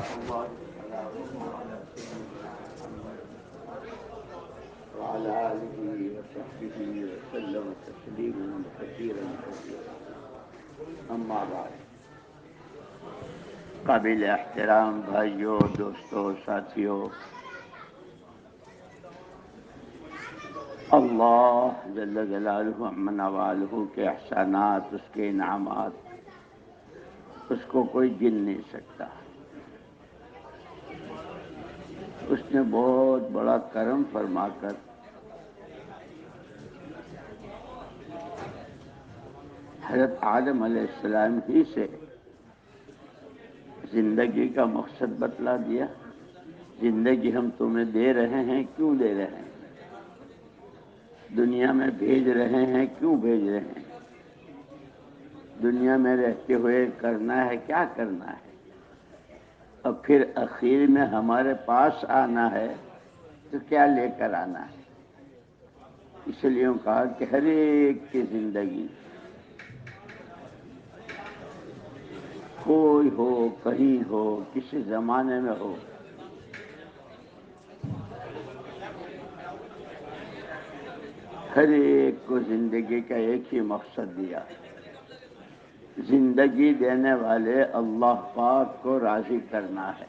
الله على سيدنا محمد وعلى آله وصحبه وسلم تسليما كثيرا كثيرا. اما بعد، قابل احترام بھائیوں، دوستوں، ساتھیوں، اللہ جل جلالہ عما نوالہ کے احسانات، اس کے انعامات، اس کو کوئی گن نہیں سکتا. اس نے بہت بڑا کرم فرما کر حضرت آدم علیہ السلام ہی سے زندگی کا مقصد بتلا دیا. زندگی ہم تمہیں دے رہے ہیں، کیوں دے رہے ہیں؟ دنیا میں بھیج رہے ہیں، کیوں بھیج رہے ہیں؟ دنیا میں رہتے ہوئے کرنا ہے، کیا کرنا ہے؟ اور پھر اخیر میں ہمارے پاس آنا ہے تو کیا لے کر آنا ہے؟ اس لیے کہا کہ ہر ایک کی زندگی، کوئی ہو، کہیں ہو، کسی زمانے میں ہو، ہر ایک کو زندگی کا ایک ہی مقصد دیا. زندگی دینے والے اللہ پاک کو راضی کرنا ہے.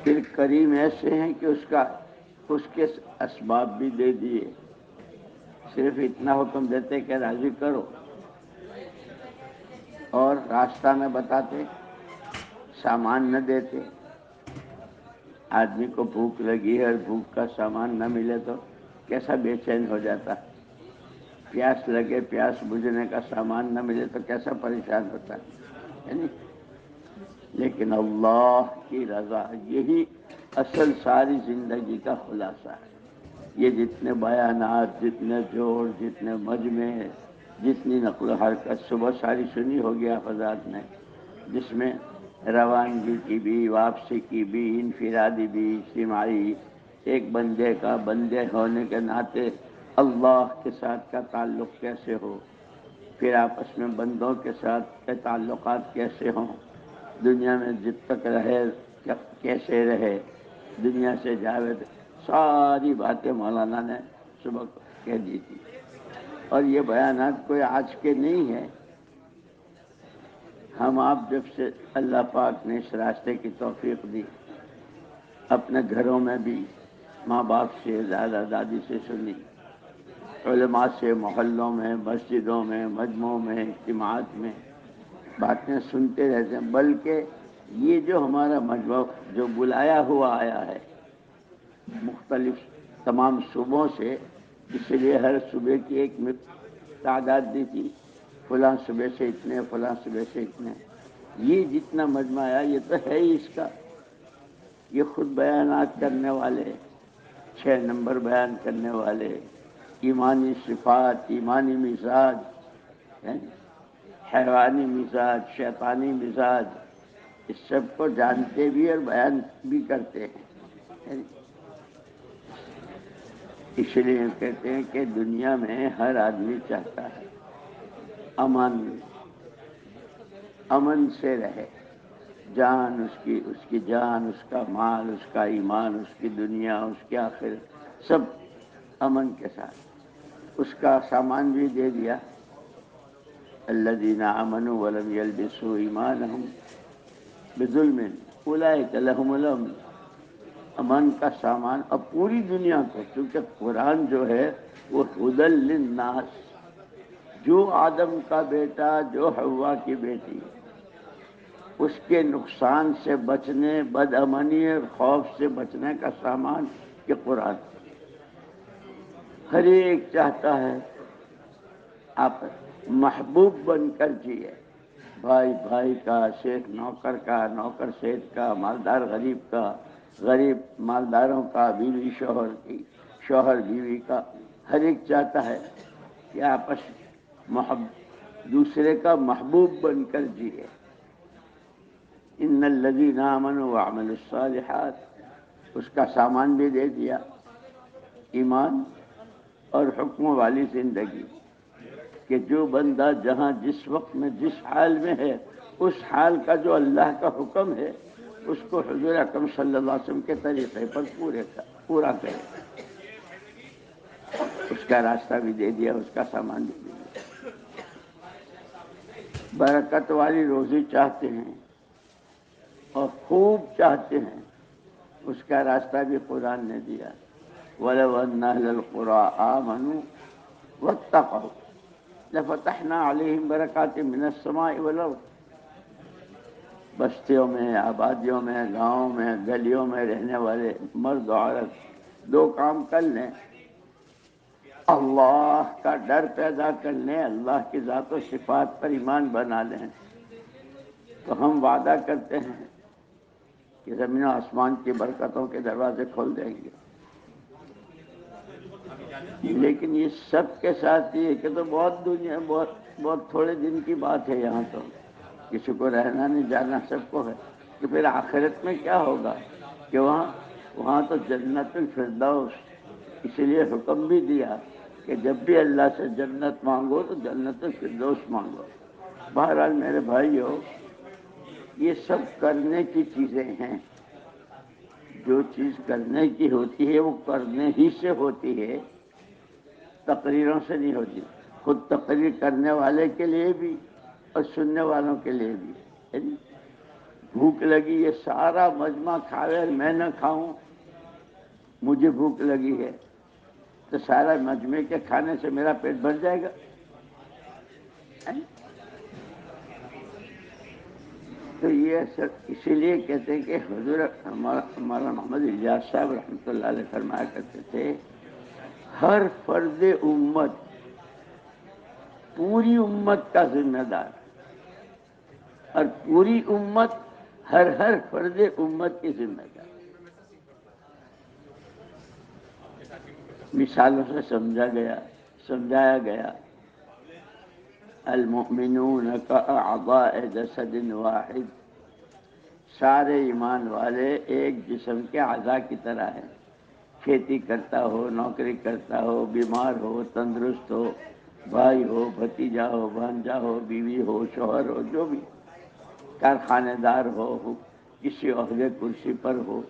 پھر کریم ایسے ہیں کہ اس کے اسباب بھی دے دیے. صرف اتنا حکم دیتے کہ راضی کرو، اور راستہ نہ بتاتے، سامان نہ دیتے. آدمی کو بھوک لگی ہے اور بھوک کا سامان نہ ملے تو کیسا بے چین ہو جاتا. پیاس لگے، پیاس بجھنے کا سامان نہ ملے تو کیسا پریشان ہوتا ہے. لیکن اللہ کی رضا، یہی اصل ساری زندگی کا خلاصہ ہے. یہ جتنے بیانات، جتنے جوڑ، جتنے مجمع، جتنی نقل و حرکت صبح ساری سنی ہوگی حضرات نے، جس میں روانگی کی بھی، واپسی کی بھی، انفرادی بھی، اجتماعی، ایک بندے کا بندے ہونے کے ناطے اللہ کے ساتھ کا تعلق کیسے ہو، پھر آپس میں بندوں کے ساتھ کے تعلقات کیسے ہوں، دنیا میں جب تک رہے کیسے رہے، دنیا سے جاوے، ساری باتیں مولانا نے صبح کہہ دی تھی. اور یہ بیانات کوئی آج کے نہیں ہیں. ہم آپ جب سے اللہ پاک نے اس راستے کی توفیق دی، اپنے گھروں میں بھی ماں باپ سے، دادا دادی سے سنی، علماء سے، محلوں میں، مسجدوں میں، مجمعوں میں، اجتماعات میں باتیں سنتے رہتے ہیں. بلکہ یہ جو ہمارا مجمع جو بلایا ہوا آیا ہے مختلف تمام صوبوں سے، اس لیے ہر صوبے کی ایک تعداد دی تھی، فلاں صوبے سے اتنے، فلاں صوبے سے اتنے. یہ جتنا مجمع آیا یہ تو ہے ہی اس کا. یہ خود بیانات کرنے والے، 6 نمبر بیان کرنے والے، ایمانی صفات، ایمانی مزاج، حیوانی مزاج، شیطانی مزاج، اس سب کو جانتے بھی اور بیان بھی کرتے ہیں. اس لیے کہتے ہیں کہ دنیا میں ہر آدمی چاہتا ہے امن سے رہے. جان اس کی جان، اس کا مال، اس کا ایمان، اس کی دنیا، اس کی آخرت، سب امن کے ساتھ. اس کا سامان بھی دے دیا. الذین آمنوا ولم یلبسوا ایمانہم بظلم اولئک لہم الامن. امن کا سامان اب پوری دنیا کو، کیونکہ قرآن جو ہے وہ ہدی للناس، جو آدم کا بیٹا، جو حوا کی بیٹی، اس کے نقصان سے بچنے، بد امنی اور خوف سے بچنے کا سامان یہ قرآن. ہر ایک چاہتا ہے آپ محبوب بن کر جیے. بھائی بھائی کا، شیخ نوکر کا، نوکر شیخ کا، مالدار غریب کا، غریب مالداروں کا، بیوی شوہر کی، شوہر بیوی کا، ہر ایک چاہتا ہے کہ آپس دوسرے کا محبوب بن کر جیے. ان الذین آمنوا وعملوا الصالحات، اس کا سامان بھی دے دیا، ایمان اور حکم والی زندگی، کہ جو بندہ جہاں جس وقت میں جس حال میں ہے اس حال کا جو اللہ کا حکم ہے اس کو حضور اکرم صلی اللہ علیہ وسلم کے طریقے پر پورا کرے. اس کا راستہ بھی دے دیا, اس کا سامان بھی دے دیا. برکت والی روزی چاہتے ہیں اور خوب چاہتے ہیں, اس کا راستہ بھی قرآن نے دیا. وَلَوْ أَنَّ أَهْلَ الْقُرَىٰ آمَنُوا وَاتَّقَوْا لَفَتَحْنَا عَلَيْهِمْ بَرَكَاتٍ مِّنَ السَّمَاءِ وَالْأَرْضِ. بستیوں میں, آبادیوں میں, گاؤں میں, گلیوں میں رہنے والے مرد و عورت دو کام کر لیں, اللہ کا ڈر پیدا کر لیں, اللہ کی ذات و صفات پر ایمان بنا لیں, تو ہم وعدہ کرتے ہیں کہ زمین و آسمان کی برکتوں کے دروازے کھول دیں گے. لیکن یہ سب کے ساتھ یہ کہ تو بہت تھوڑے دن کی بات ہے. یہاں تو کسی کو رہنا نہیں, جانا سب کو ہے, کہ پھر آخرت میں کیا ہوگا کہ وہاں تو جنت الفردوس. اسی لیے حکم بھی دیا کہ جب بھی اللہ سے جنت مانگو تو جنت الفردوس مانگو. بہرحال میرے بھائیو, یہ سب کرنے کی چیزیں ہیں. جو چیز کرنے کی ہوتی ہے وہ کرنے ہی سے ہوتی ہے, تقریروں سے نہیں ہوتی. خود تقریر کرنے والے کے لیے بھی اور سننے والوں کے لیے بھی. بھوک لگی, یہ سارا مجمع کھاوے اور میں نہ کھاؤں, مجھے بھوک لگی ہے تو سارا مجمع کے کھانے سے میرا پیٹ بھر جائے گا. تو یہ اسی لیے کہتے ہیں کہ حضور ہمارا محمد الیاس صاحب رحمۃ اللہ علیہ فرمایا کرتے تھے, ہر فرد امت پوری امت کا ذمہ دار, اور پوری امت ہر فرد امت کی ذمہ دار. مثالوں سے سمجھایا گیا. المؤمنون کاعضاء جسد واحد, سارے ایمان والے ایک جسم کے اعضاء کی طرح ہیں. کھیتی کرتا ہو, نوکری کرتا ہو, بیمار ہو, تندرست ہو, بھائی ہو, بھتیجا ہو, بھانجا ہو, بیوی ہو, شوہر ہو, جو بھی, کارخانے دار ہو, کسی عہدے کرسی پر ہو,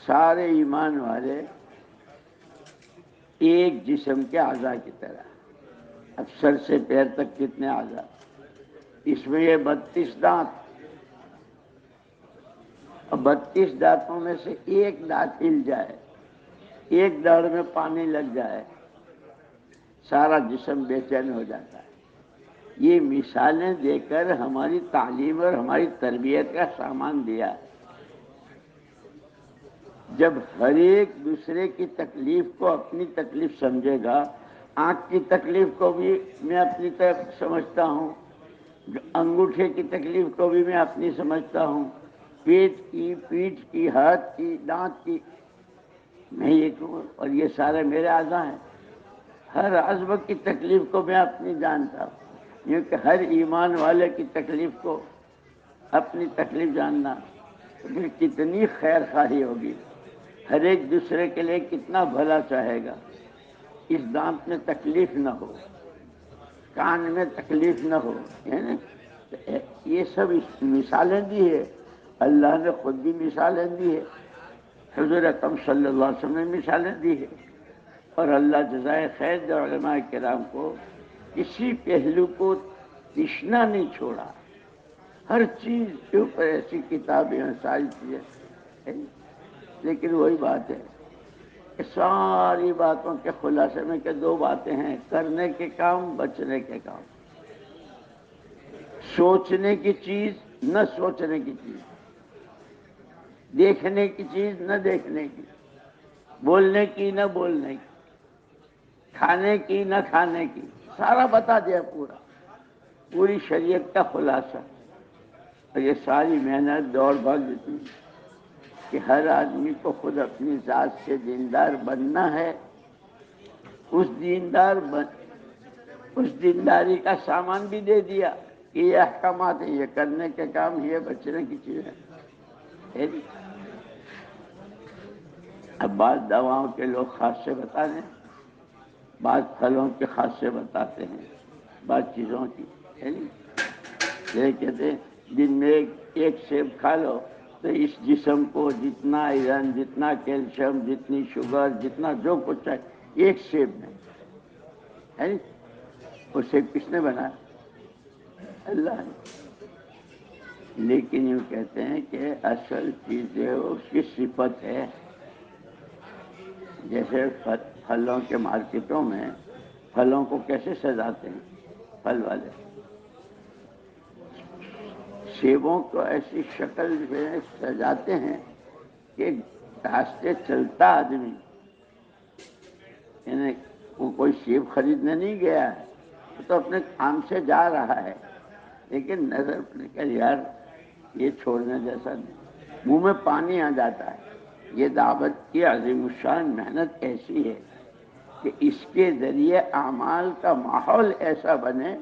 سارے ایمان والے ایک جسم کے اعضاء کی طرح. اب سر سے پیر تک کتنے اعضاء, اس میں یہ 32 دانت, اور 32 دانتوں میں سے ایک دانت ہل جائے, ایک دڑ میں پانی لگ جائے, سارا جسم بے چین ہو جاتا ہے. یہ مثالیں دے کر ہماری تعلیم اور ہماری تربیت کا سامان دیا. جب ہر ایک دوسرے کی تکلیف کو اپنی تکلیف سمجھے گا, آنکھ کی تکلیف کو بھی میں اپنی طرف سمجھتا ہوں, انگوٹھے کی تکلیف کو بھی میں اپنی سمجھتا ہوں, پیٹ کی, پیٹھ کی, ہاتھ کی, دانت کی, میں یہ کہوں, اور یہ سارے میرے اعضاء ہیں. ہر عضو کی تکلیف کو میں اپنی جانتا ہوں, کیونکہ ہر ایمان والے کی تکلیف کو اپنی تکلیف جاننا, تو پھر کتنی خیر خواہی ہوگی, ہر ایک دوسرے کے لیے کتنا بھلا چاہے گا. اس دانت میں تکلیف نہ ہو, کان میں تکلیف نہ ہو, یہ سب مثالیں دی ہے. اللہ نے خود بھی مثالیں دی ہے, حضور اکرم صلی اللہ علیہ وسلم نے مثالیں دی ہے, اور اللہ جزائے خیر دے علماء کرام کو کسی پہلو کو تشنا نہیں چھوڑا. ہر چیز کے اوپر ایسی کتابیں ہیں, ساری چیزیں. لیکن وہی بات ہے کہ ساری باتوں کے خلاصے میں کہ 2 باتیں ہیں, کرنے کے کام, بچنے کے کام. سوچنے کی چیز, نہ سوچنے کی چیز, دیکھنے کی چیز, نہ دیکھنے کی, بولنے کی, نہ بولنے کی, کھانے کی, نہ کھانے کی, سارا بتا دیا, پوری شریعت کا خلاصہ. اور یہ ساری محنت دوڑ بھاگ دیتی کہ ہر آدمی کو خود اپنی ذات سے دیندار بننا ہے. اس دینداری کا سامان بھی دے دیا کہ یہ احکامات ہیں, یہ کرنے کے کام, یہ بچنے کی چیز ہے. اب بعض دواؤں کے لوگ خاص سے بتا دیں, بعض پھلوں کے خاص سے بتاتے ہیں, بعض چیزوں کی, یہ کہتے ہیں دن میں ایک سیب کھا لو تو اس جسم کو جتنا آئرن، جتنا کیلشیم، جتنی شوگر، جتنا جو کچھ ہے ایک سیب میں ہے۔ وہ سیب کس نے بنایا؟ اللہ نے۔ لیکن یہ کہتے ہیں کہ اصل چیز ہے اس کی صفت ہے۔ جیسے پھلوں کے مارکیٹوں میں پھلوں کو کیسے سجاتے ہیں پھل والے، سیبوں کو ایسی شکل میں سجاتے ہیں کہ راستے چلتا آدمی، یعنی وہ کوئی سیب خریدنے نہیں گیا ہے، وہ تو اپنے کام سے جا رہا ہے، لیکن نظر پڑ کر یار یہ چھوڑنے جیسا نہیں، منہ میں پانی آ جاتا ہے۔ یہ دعوت کی عظیم الشان محنت ایسی ہے کہ اس کے ذریعے اعمال کا ماحول ایسا بنے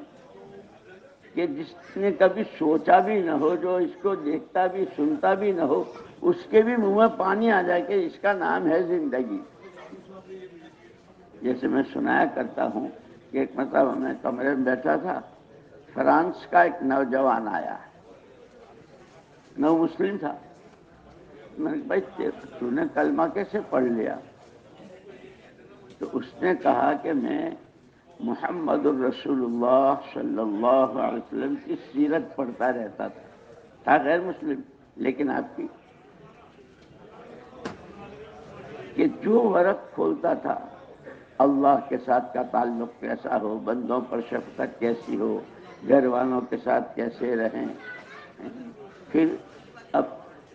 کہ جس نے کبھی سوچا بھی نہ ہو، جو اس کو دیکھتا بھی سنتا بھی نہ ہو، اس کے بھی منہ میں پانی آ جائے کہ اس کا نام ہے زندگی۔ جیسے میں سنایا کرتا ہوں کہ ایک مرتبہ میں کمرے میں بیٹھا تھا، فرانس کا ایک نوجوان آیا، نو مسلم تھا۔ میں نے بھائی تو نے کلمہ کیسے پڑھ لیا؟ تو اس نے کہا کہ میں محمد الرسول اللہ صلی اللہ علیہ وسلم کی سیرت پڑھتا رہتا تھا غیر مسلم، لیکن آپ کی کہ جو ورق کھولتا تھا اللہ کے ساتھ کا تعلق کیسا ہو، بندوں پر شفقت کیسی ہو، گھر والوں کے ساتھ کیسے رہیں، پھر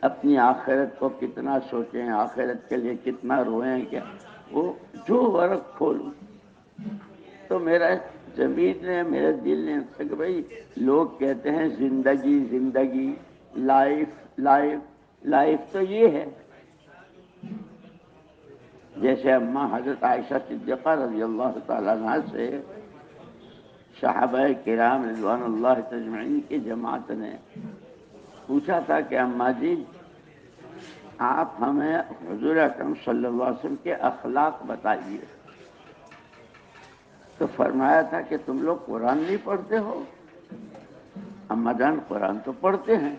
اپنی آخرت کو کتنا سوچیں، آخرت کے لیے کتنا روئیں، کیا وہ جو ورق کھولوں تو میرا زمین نے، میرے دل نے کہ بھائی لوگ کہتے ہیں زندگی زندگی، لائف لائف لائف تو یہ ہے۔ جیسے اماں حضرت عائشہ صدیقہ رضی اللہ تعالیٰ عنہ سے صحابہ کرام رضوان اللہ تجمعین کی جماعت نے پوچھا تھا کہ اماں جی آپ ہمیں حضور اکرم صلی اللہ علیہ وسلم کے اخلاق بتائیے، تو فرمایا تھا کہ تم لوگ قرآن نہیں پڑھتے ہو؟ اماں جان قرآن تو پڑھتے ہیں۔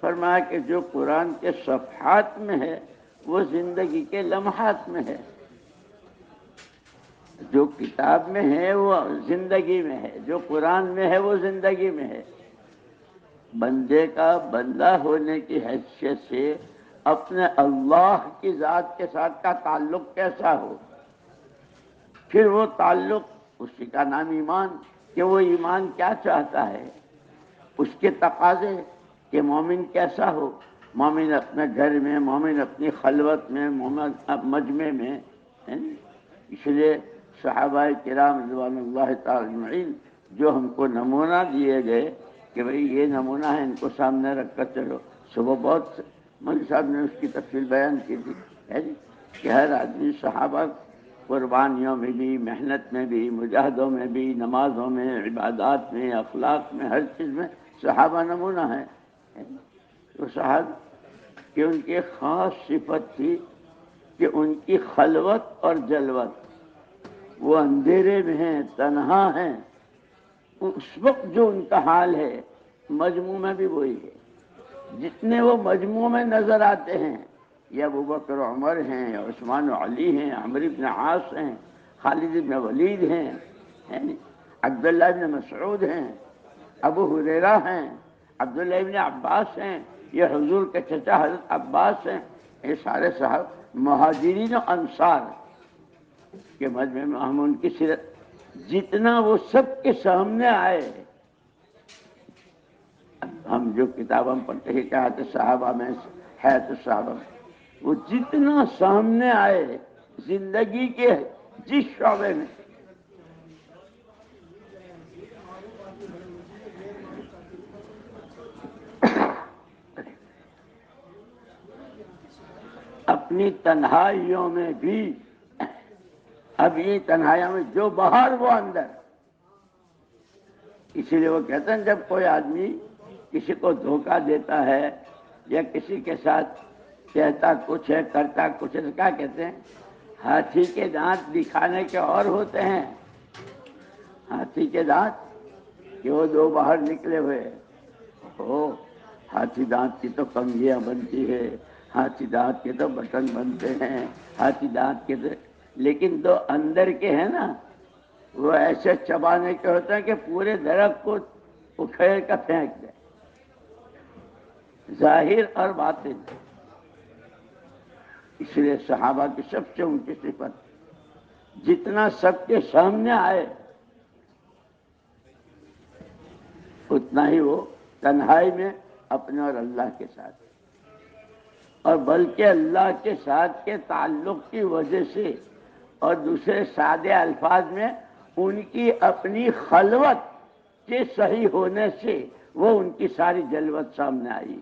فرمایا کہ جو قرآن کے صفحات میں ہے وہ زندگی کے لمحات میں ہے، جو کتاب میں ہے وہ زندگی میں ہے، جو قرآن میں ہے وہ زندگی میں ہے۔ بندے کا بندہ ہونے کی حیثیت سے اپنے اللہ کی ذات کے ساتھ کا تعلق کیسا ہو، پھر وہ تعلق، اسی کا نام ایمان، کہ وہ ایمان کیا چاہتا ہے، اس کے تقاضے کہ مومن کیسا ہو، مومن اپنے گھر میں، مومن اپنی خلوت میں، مومن مجمع میں۔ اس لیے صحابہ کرام رضوان اللہ تعالی اجمعین جو ہم کو نمونہ دیے گئے کہ بھئی یہ نمونہ ہے، ان کو سامنے رکھ کر چلو۔ صبح بہت مولوی صاحب نے اس کی تفصیل بیان کی تھی کہ ہر آدمی صحابہ قربانیوں میں بھی، محنت میں بھی، مجاہدوں میں بھی، نمازوں میں، عبادات میں، اخلاق میں، ہر چیز میں صحابہ نمونہ ہے۔ تو صحابہ کہ ان کی خاص صفت تھی کہ ان کی خلوت اور جلوت، وہ اندھیرے میں ہیں، تنہا ہیں، اس وقت جو ان کا حال ہے مجموع میں بھی وہی ہے۔ جتنے وہ مجموع میں نظر آتے ہیں، یا ابو بکر عمر ہیں، یا عثمان و علی ہیں، عمرو بن عاص ہیں، خالد بن ولید ہیں، عبداللہ بن مسعود ہیں، ابو ہریرہ ہیں، عبداللہ بن عباس ہیں، یہ حضور کے چچا حضرت عباس ہیں، یہ سارے صاحب مہاجرین و انصار کے مجمع میں ہم ان کی سیرت جتنا وہ سب کے سامنے آئے۔ ہم جو کتاب ہم پڑھتے ہیں کہ حیات صحابہ میں، حیات صحابہ میں وہ جتنا سامنے آئے زندگی کے جس شعبے میں، اپنی تنہائیوں میں بھی، اب یہ تنہائیوں میں جو باہر وہ اندر۔ اسی لیے وہ کہتے ہیں جب کوئی آدمی کسی کو دھوکہ دیتا ہے یا کسی کے ساتھ کہتا کچھ ہے کرتا کچھ ہے، تو کیا کہتے ہیں؟ ہاتھی کے دانت دکھانے کے اور ہوتے ہیں، ہاتھی کے دانت کہ وہ دو باہر نکلے ہوئے، وہ ہاتھی دانت کی تو کنگھیاں بنتی ہے، ہاتھی دانت کے تو بٹن بنتے ہیں، ہاتھی دانت کے تو، لیکن جو اندر کے ہیں نا وہ ایسے چبانے کے ہوتے ہیں کہ پورے درخت کو اکھیڑ کر پھینک دیں، ظاہر اور باطن۔ اس لیے صحابہ کی سب سے اونچی صفت جتنا سب کے سامنے آئے اتنا ہی وہ تنہائی میں اپنے اور اللہ کے ساتھ، اور بلکہ اللہ کے ساتھ کے تعلق کی وجہ سے اور دوسرے سادے الفاظ میں ان کی اپنی خلوت کے صحیح ہونے سے وہ ان کی ساری جلوت سامنے آئی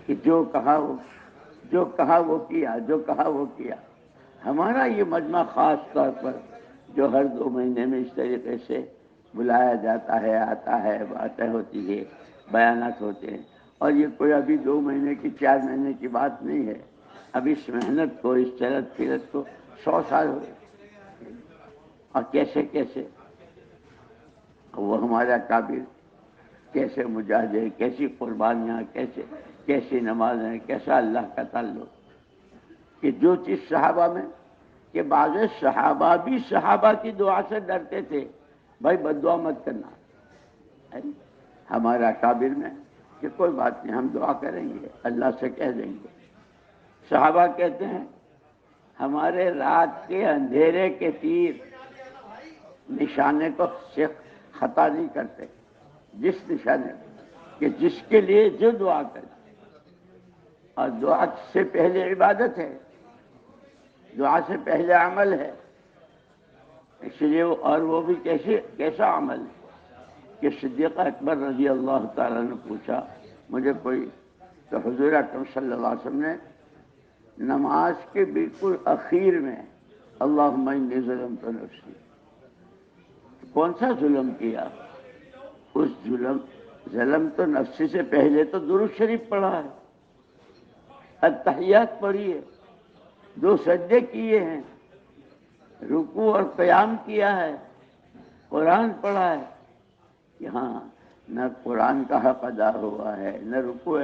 کہ جو کہا وہ کیا، جو کہا وہ کیا۔ ہمارا یہ مجمع خاص طور پر جو ہر 2 مہینے میں اس طریقے سے بلایا جاتا ہے، آتا ہے، باتیں ہوتی ہے، بیانات ہوتے ہیں، اور یہ کوئی ابھی 2 مہینے کی 4 مہینے کی بات نہیں ہے، اب اس محنت کو، اس چلت پھرت کو 100 سال ہو گئے، اور کیسے کیسے وہ ہمارا کابل، کیسے مجاہدے، کیسی قربانیاں، کیسی نمازیں، کیسا اللہ کا تعلق، کہ جو چیز صحابہ میں، کہ بعض صحابہ بھی صحابہ کی دعا سے ڈرتے تھے، بھائی بد دعا مت کرنا، ہمارا کابل میں کہ کوئی بات نہیں، ہم دعا کریں گے، اللہ سے کہہ دیں گے۔ صحابہ کہتے ہیں ہمارے رات کے اندھیرے کے تیر نشانے کو خطا نہیں کرتے، جس نشانے کہ جس کے لیے جو دعا کرے، اور دعا سے پہلے عبادت ہے، دعا سے پہلے عمل ہے، اس لیے اور وہ بھی کیسا عمل کہ صدیق اکبر رضی اللہ تعالیٰ نے پوچھا مجھے کوئی، تو حضور اکرم صلی اللہ علیہ وسلم نے نماز کے بالکل اخیر میں اللہم انی ظلمت نفسی، کون سا ظلم کیا؟ اس ظلمت نفسی سے پہلے تو درود شریف پڑھا ہے، التحیات پڑھی ہے، 2 سجدے کیے ہیں، رکوع اور قیام کیا ہے، قرآن پڑھا ہے، یہاں نہ قرآن کا حق ادا ہوا ہے، نہ رکوع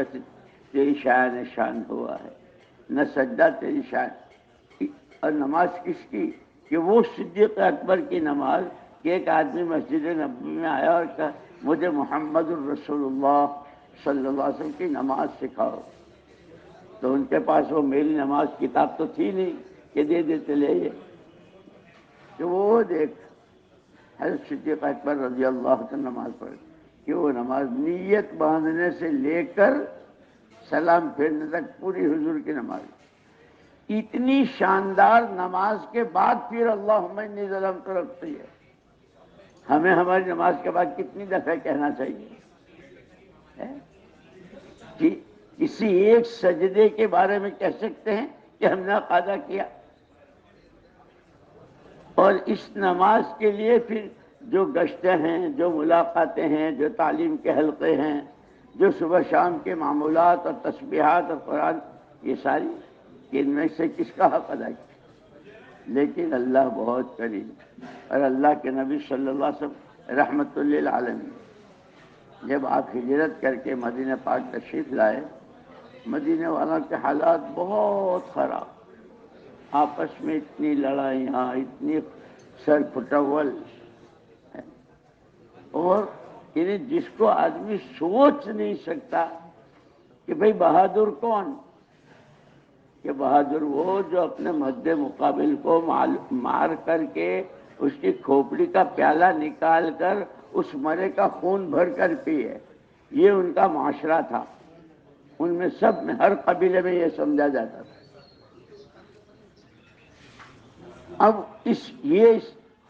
تیری شان ہوا ہے، نہ سجدہ تیری شان، اور نماز کس کی؟ کہ وہ صدیق اکبر کی نماز کہ ایک آدمی مسجد نبوی میں آیا اور کہا مجھے محمد الرسول اللہ صلی اللہ علیہ وسلم کی نماز سکھاؤ، تو ان کے پاس وہ میری نماز کتاب تو تھی نہیں کہ دے دیتے لے یہ، کہ وہ دیکھ حضرت صدیق اکبر رضی اللہ عنہ نماز پڑھ کہ وہ نماز نیت باندھنے سے لے کر سلام پھیرنے تک پوری حضور کی نماز، اتنی شاندار نماز کے بعد پھر اللہم انی ظلمت نفسی ہے۔ ہمیں ہماری نماز کے بعد کتنی دفعہ کہنا چاہیے؟ کہ کسی ایک سجدے کے بارے میں کہہ سکتے ہیں کہ ہم نے قضا کیا، اور اس نماز کے لیے پھر جو گشتیں ہیں، جو ملاقاتیں ہیں، جو تعلیم کے حلقے ہیں، جو صبح شام کے معمولات اور تسبیحات اور قرآن، یہ ساری ان میں سے کس کا حق ادا کیا؟ لیکن اللہ بہت کریم، اور اللہ کے نبی صلی اللہ علیہ وسلم رحمت للعالمین جب آپ ہجرت کر کے مدینہ پاک تشریف لائے، مدینہ والوں کے حالات بہت خراب، آپس میں اتنی لڑائیاں، اتنی سر پھٹول، اور یعنی جس کو آدمی سوچ نہیں سکتا کہ بھئی بہادر کون؟ کہ بہادر وہ جو اپنے مد مقابل کو مار کر کے اس کی کھوپڑی کا پیالہ نکال کر اس مرے کا خون بھر کر پیے، یہ ان کا معاشرہ تھا، ان میں سب میں ہر قبیلے میں یہ سمجھا جاتا تھا۔ اب یہ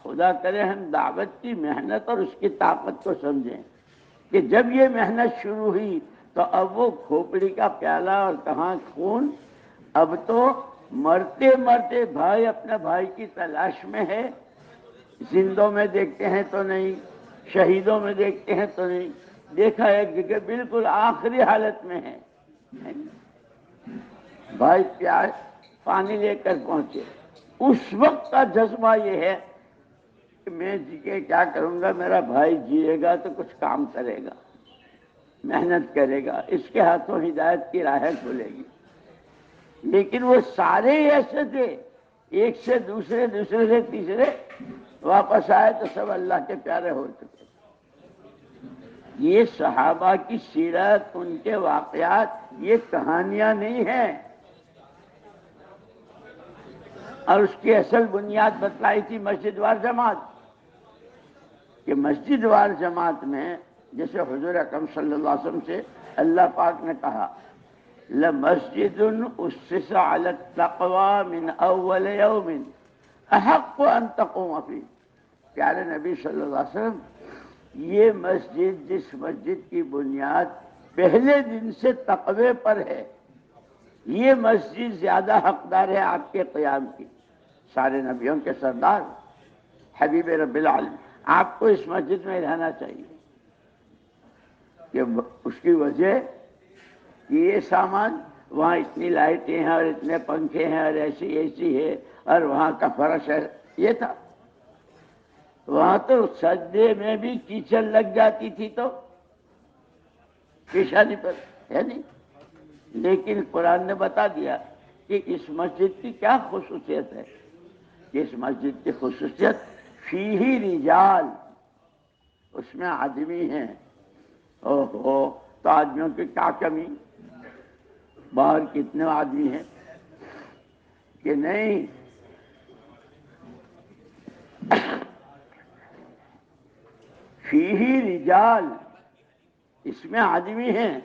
خدا کرے ہم دعوت کی محنت اور اس کی طاقت کو سمجھیں کہ جب یہ محنت شروع ہوئی تو اب وہ کھوپڑی کا پیالہ اور کہاں خون، اب تو مرتے مرتے بھائی اپنے بھائی کی تلاش میں ہے، زندوں میں دیکھتے ہیں تو نہیں، شہیدوں میں دیکھتے ہیں تو نہیں، دیکھا ایک جگہ بالکل آخری حالت میں ہے، بھائی پیاس پانی لے کر پہنچے، اس وقت کا جذبہ یہ ہے کہ میں جی کے کیا کروں گا، میرا بھائی جیے گا تو کچھ کام کرے گا، محنت کرے گا، اس کے ہاتھوں ہدایت کی راہیں کھلے گی. لیکن وہ سارے ایسے تھے، ایک سے دوسرے، دوسرے سے تیسرے واپس آئے تو سب اللہ کے پیارے ہو چکے. یہ صحابہ کی سیرت، ان کے واقعات، یہ کہانیاں نہیں ہیں. اور اس کی اصل بنیاد بتلائی تھی مسجد وار جماعت، کہ مسجد وار جماعت میں جیسے حضور اکرم صلی اللہ علیہ وسلم سے اللہ پاک نے کہا لَمَسْجِدٌ أُسِّسَ عَلَى التَّقْوَى مِنْ أَوَّلِ يَوْمٍ أَحَقُّ أَن تَقُومَ فِيهِ. پیارے نبی صلی اللہ علیہ وسلم، یہ مسجد، جس مسجد کی بنیاد پہلے دن سے تقوی پر ہے، یہ مسجد زیادہ حقدار ہے آپ کے قیام کی. سارے نبیوں کے سردار حبیب رب العالمین، آپ کو اس مسجد میں رہنا چاہیے. کہ اس کی وجہ یہ سامان، وہاں اتنی لائٹیں ہیں اور اتنے پنکھے ہیں اور ایسی ایسی ہے اور وہاں کا فرش ہے، یہ تھا. وہاں تو سجدے میں بھی کیچڑ لگ جاتی تھی تو پیشانی پر ہے نہیں. لیکن قرآن نے بتا دیا کہ اس مسجد کی کیا خصوصیت ہے. کہ اس مسجد کی خصوصیت فیہ رجال، اس میں آدمی ہیں. اوہو، تو آدمیوں کی کیا کمی، باہر کتنے آدمی ہیں کہ نہیں. فیہ رجال، اس میں آدمی ہیں.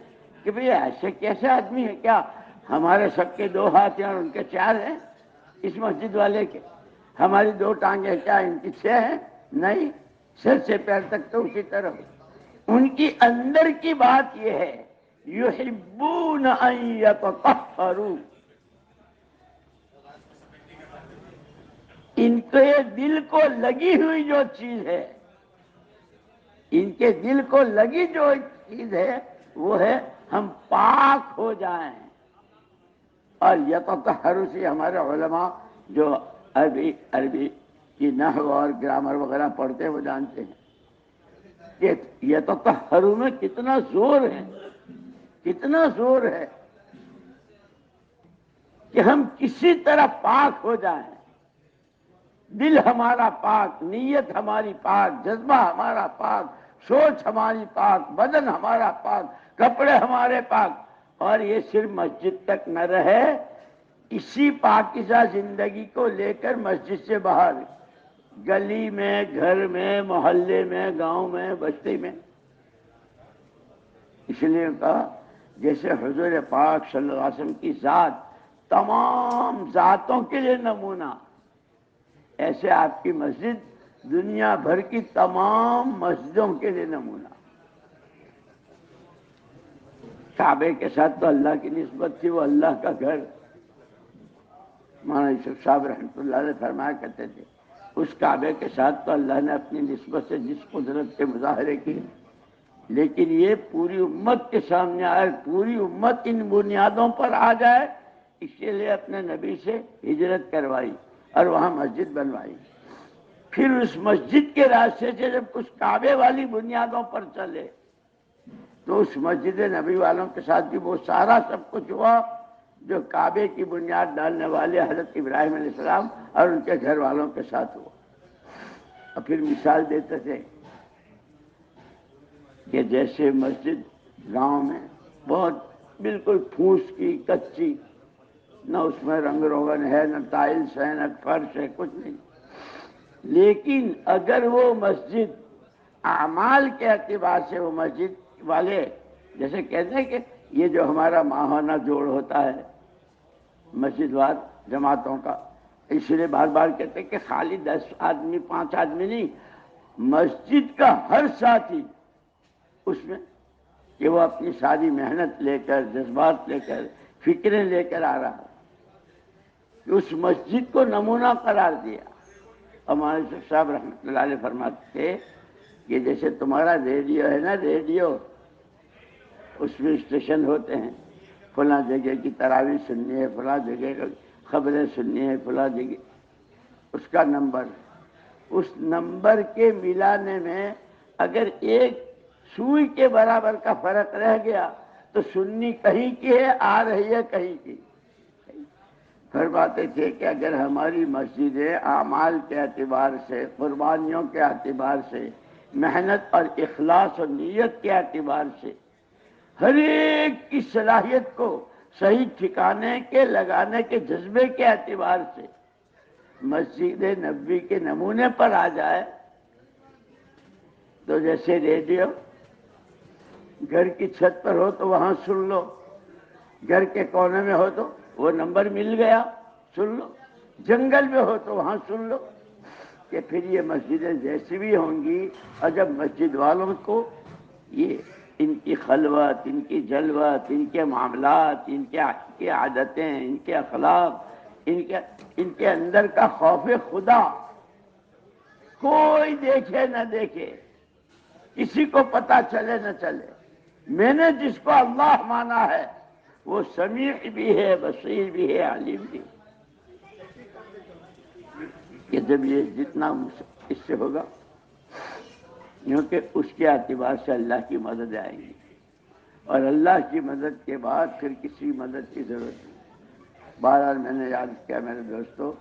کہ بھئی ایسے کیسے آدمی ہیں؟ کیا ہمارے سب کے 2 ہاتھ ہیں اور ان کے 4 ہیں اس مسجد والے کے؟ ہماری 2 ٹانگیں کیا ان کی 6 ہیں؟ نہیں، سر سے پیر تک تو اسی طرح. ان کی اندر کی بات یہ ہے یحبون ان یتطہروا، ان کے دل کو لگی ہوئی جو چیز ہے، ان کے دل کو لگی جو چیز ہے وہ ہے ہم پاک ہو جائیں. اور یتطہروا سے ہمارے علماء جو عربی کی نحو اور گرامر وغیرہ پڑھتے ہیں وہ جانتے ہیں کہ یتطہروا میں کتنا زور ہے، کتنا زور ہے کہ ہم کسی طرح پاک ہو جائیں. دل ہمارا پاک، نیت ہماری پاک، جذبہ ہمارا پاک، سوچ ہماری پاک، بدن ہمارا پاک، کپڑے ہمارے پاک. اور یہ صرف مسجد تک نہ رہے، اسی پاکیزہ زندگی کو لے کر مسجد سے باہر، گلی میں، گھر میں، محلے میں، گاؤں میں، بستی میں. اس لیے کہا جیسے حضور پاک صلی اللہ علیہ وسلم کی ذات تمام ذاتوں کے لیے نمونہ، ایسے آپ کی مسجد دنیا بھر کی تمام مسجدوں کے لیے نمونہ. کعبے کے ساتھ تو اللہ کی نسبت تھی، وہ اللہ کا گھر. مولانا یوسف صاحب رحمۃ اللہ علیہ فرمایا کرتے تھے اس کعبے کے ساتھ تو اللہ نے اپنی نسبت سے جس قدرت کے مظاہرے کیے، لیکن یہ پوری امت کے سامنے آئے، پوری امت ان بنیادوں پر آ جائے، اس کے لیے اپنے نبی سے ہجرت کروائی اور وہاں مسجد بنوائی. پھر اس مسجد کے راستے سے جب کچھ کعبے والی بنیادوں پر چلے تو اس مسجد نبی والوں کے ساتھ بھی وہ سارا سب کچھ ہوا جو کعبے کی بنیاد ڈالنے والے حضرت ابراہیم علیہ السلام اور ان کے گھر والوں کے ساتھ ہوا. اور پھر مثال دیتے تھے کہ جیسے مسجد گاؤں میں بہت بالکل پھوس کی، کچی، نہ اس میں رنگ روغن ہے، نہ ٹائلس ہے، نہ فرش ہے، کچھ نہیں. لیکن اگر وہ مسجد اعمال کے اعتبار سے وہ مسجد والے جیسے کہتے ہیں کہ یہ جو ہمارا ماہانہ جوڑ ہوتا ہے مسجد وار جماعتوں کا، اس لیے بار بار کہتے ہیں کہ خالی 10 آدمی 5 آدمی نہیں، مسجد کا ہر ساتھی اس میں کہ وہ اپنی ساری محنت لے کر، جذبات لے کر، فکریں لے کر آ رہا کہ اس مسجد کو نمونہ قرار دیا. ہمارے یوسف صاحب رحمۃ اللہ علیہ فرماتے تھے کہ جیسے تمہارا ریڈیو ہے نا، ریڈیو، اس میں اسٹیشن ہوتے ہیں، فلاں جگہ کی تراویح سننی ہے، فلاں جگہ کی خبریں سننی ہے، فلاں جگہ اس کا نمبر، اس نمبر کے ملانے میں اگر ایک سوئی کے برابر کا فرق رہ گیا تو سنی کہیں کی ہے، آ رہی ہے کہیں کی۔ فرماتے تھے کہ اگر ہماری مسجدیں اعمال کے اعتبار سے، قربانیوں کے اعتبار سے، محنت اور اخلاص اور نیت کے اعتبار سے، ہر ایک کی صلاحیت کو صحیح ٹھکانے کے لگانے کے جذبے کے اعتبار سے مسجد نبوی کے نمونے پر آ جائے تو جیسے ریڈیو گھر کی چھت پر ہو تو وہاں سن لو، گھر کے کونے میں ہو تو وہ نمبر مل گیا سن لو، جنگل میں ہو تو وہاں سن لو، کہ پھر یہ مسجدیں جیسی بھی ہوں گی، اور جب مسجد والوں کو یہ ان کی خلوت، ان کی جلوت، ان کے معاملات، ان کی عادتیں، ان کے اخلاق، ان کے اندر کا خوف خدا کوئی دیکھے نہ دیکھے، کسی کو پتا چلے نہ چلے، میں نے جس کو اللہ مانا ہے وہ سمیع بھی ہے، بصیر بھی ہے، علیم بھی ہے، کہ جب یہ جتنا اس سے ہوگا کیونکہ اس کے اعتبار سے اللہ کی مدد آئے گی، اور اللہ کی مدد کے بعد پھر کسی مدد کی ضرورت نہیں۔ بہرحال میں نے یاد کیا میرے دوستو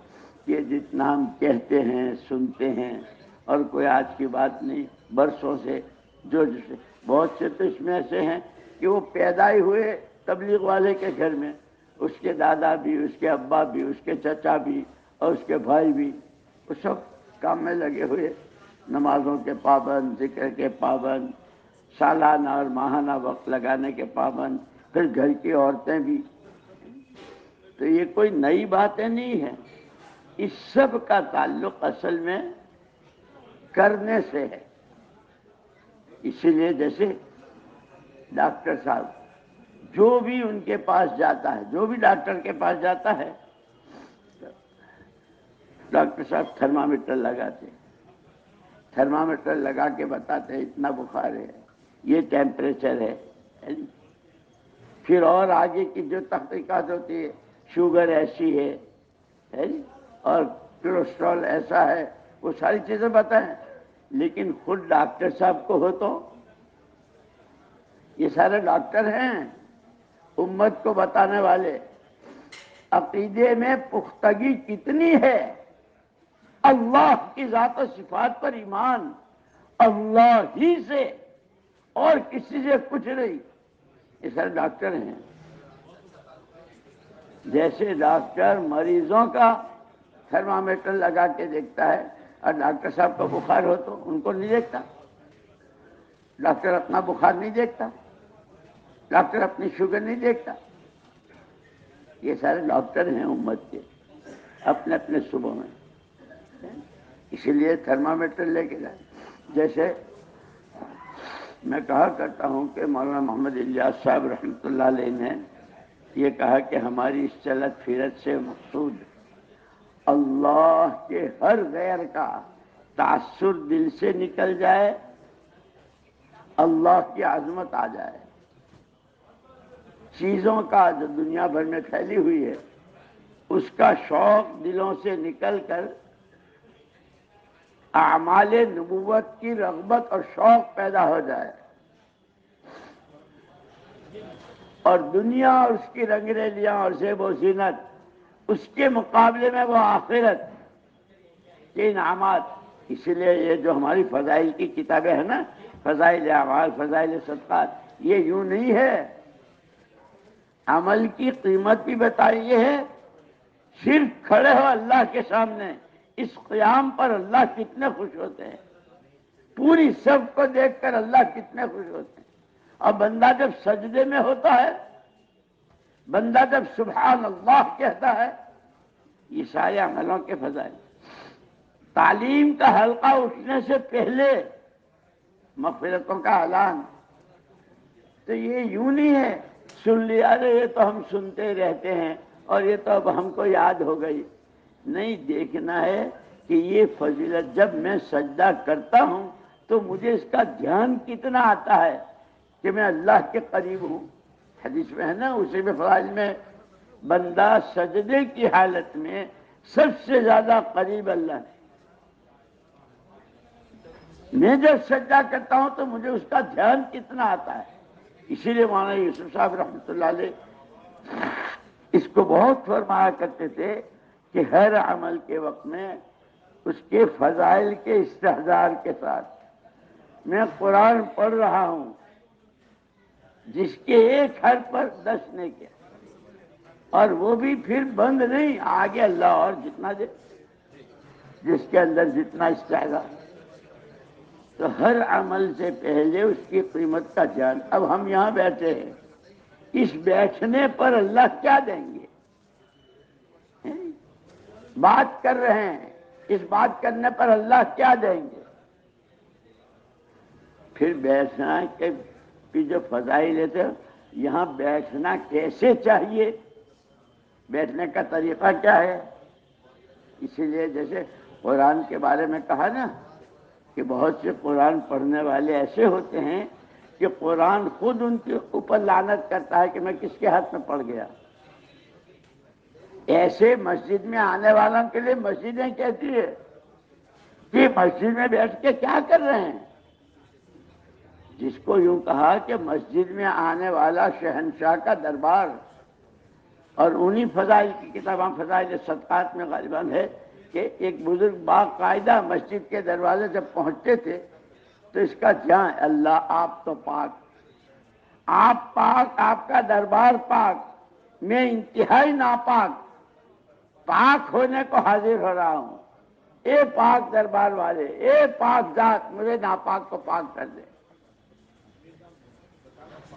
کہ جتنا ہم کہتے ہیں سنتے ہیں، اور کوئی آج کی بات نہیں، برسوں سے جو بہت سے تو اس میں ایسے ہیں کہ وہ پیدا ہی ہوئے تبلیغ والے کے گھر میں، اس کے دادا بھی، اس کے ابا بھی، اس کے چچا بھی، اور اس کے بھائی بھی، وہ سب کام میں لگے ہوئے، نمازوں کے پابند، ذکر کے پابند، سالانہ اور ماہانہ وقت لگانے کے پابند، پھر گھر کی عورتیں بھی۔ تو یہ کوئی نئی باتیں نہیں ہے، اس سب کا تعلق اصل میں کرنے سے ہے۔ اسی لیے جیسے ڈاکٹر صاحب جو بھی ان کے پاس جاتا ہے، جو بھی ڈاکٹر کے پاس جاتا ہے، ڈاکٹر صاحب تھرمامیٹر لگاتے ہیں، تھرمامیٹر لگا کے بتاتے ہیں اتنا بخار ہے، یہ ٹیمپریچر ہے۔ پھر اور آگے کی جو تحقیقات ہوتی ہے، شوگر ایسی ہے اور کولیسٹرول ایسا ہے، وہ ساری چیزیں بتائیں، لیکن خود ڈاکٹر صاحب کو ہو تو یہ سارے ڈاکٹر ہیں امت کو بتانے والے، عقیدے میں پختگی کتنی ہے، اللہ کی ذات و صفات پر ایمان، اللہ ہی سے اور کسی سے کچھ نہیں، یہ سارے ڈاکٹر ہیں۔ جیسے ڈاکٹر مریضوں کا تھرمامیٹر لگا کے دیکھتا ہے، اور ڈاکٹر صاحب کو بخار ہو تو ان کو نہیں دیکھتا، ڈاکٹر اپنا بخار نہیں دیکھتا، ڈاکٹر اپنی شوگر نہیں دیکھتا، یہ سارے ڈاکٹر ہیں امت کے اپنے اپنے صوبوں میں، اسی لیے تھرمامیٹر لے کے جائیں۔ جیسے میں کہا کرتا ہوں کہ مولانا محمد الیاس صاحب رحمۃ اللہ علیہ نے یہ کہا کہ ہماری اس چلت پھرت سے مقصود اللہ کے ہر غیر کا تاثر دل سے نکل جائے، اللہ کی عظمت آ جائے، چیزوں کا جو دنیا بھر میں پھیلی ہوئی ہے اس کا شوق دلوں سے نکل کر اعمال نبوت کی رغبت اور شوق پیدا ہو جائے، اور دنیا اور اس کی رنگ ریلیاں اور زیب و زینت، اس کے مقابلے میں وہ آخرت کے انعامات۔ اسی لیے یہ جو ہماری فضائل کی کتابیں ہیں نا، فضائل اعمال، فضائل صدقات، یہ یوں نہیں ہے، عمل کی قیمت بھی بتائی ہے، صرف کھڑے ہو اللہ کے سامنے، اس قیام پر اللہ کتنے خوش ہوتے ہیں، پوری سب کو دیکھ کر اللہ کتنے خوش ہوتے ہیں، اور بندہ جب سجدے میں ہوتا ہے، بندہ جب سبحان اللہ کہتا ہے، یہ سارے عملوں کے فضائل۔ تعلیم کا حلقہ اٹھنے سے پہلے مغفرتوں کا اعلان، تو یہ یوں نہیں ہے سن لیا یہ تو ہم سنتے رہتے ہیں اور یہ تو اب ہم کو یاد ہو گئی، نہیں، دیکھنا ہے کہ یہ فضیلت جب میں سجدہ کرتا ہوں تو مجھے اس کا دھیان کتنا آتا ہے کہ میں اللہ کے قریب ہوں۔ حدیث میں ہے نا، اسی میں فضائل میں، بندہ سجدے کی حالت میں سب سے زیادہ قریب اللہ ہے۔ میں جب سجدہ کرتا ہوں تو مجھے اس کا دھیان کتنا آتا ہے. اسی لیے مولانا یوسف صاحب رحمۃ اللہ علیہ اس کو بہت فرمایا کرتے تھے کہ ہر عمل کے وقت میں اس کے فضائل کے استحضار کے ساتھ میں قرآن پڑھ رہا ہوں جس کے ایک حرف پر 10 نے کیا، اور وہ بھی پھر بند نہیں، آگے اللہ اور جتنا دے، جس کے اندر جتنا استحضار. تو ہر عمل سے پہلے اس کی قیمت کا دھیان. اب ہم یہاں بیٹھے ہیں، اس بیٹھنے پر اللہ کیا دیں گے؟ بات کر رہے ہیں، اس بات کرنے پر اللہ کیا دیں گے؟ پھر بیٹھنا کہ جو فضائل لیتے ہو، یہاں بیٹھنا کیسے چاہیے، بیٹھنے کا طریقہ کیا ہے؟ اسی لیے جیسے قرآن کے بارے میں کہا نا کہ بہت سے قرآن پڑھنے والے ایسے ہوتے ہیں کہ قرآن خود ان کے اوپر لعنت کرتا ہے کہ میں کس کے ہاتھ میں پڑ گیا. ایسے مسجد میں آنے والوں کے لیے مسجدیں کہتی ہے کہ مسجد میں بیٹھ کے کیا کر رہے ہیں. جس کو یوں کہا کہ مسجد میں آنے والا شہنشاہ کا دربار، اور انہی فضائل کی کتاباں فضائل صدقات میں غالباً ہے کہ ایک بزرگ باقاعدہ مسجد کے دروازے جب پہنچتے تھے تو اس کا دھیان، اللہ آپ تو پاک، آپ پاک، آپ کا دربار پاک، میں انتہائی ناپاک، پاک ہونے کو حاضر ہو رہا ہوں. اے پاک دربار والے، اے پاک ذات، مجھے ناپاک کو پاک کر دے.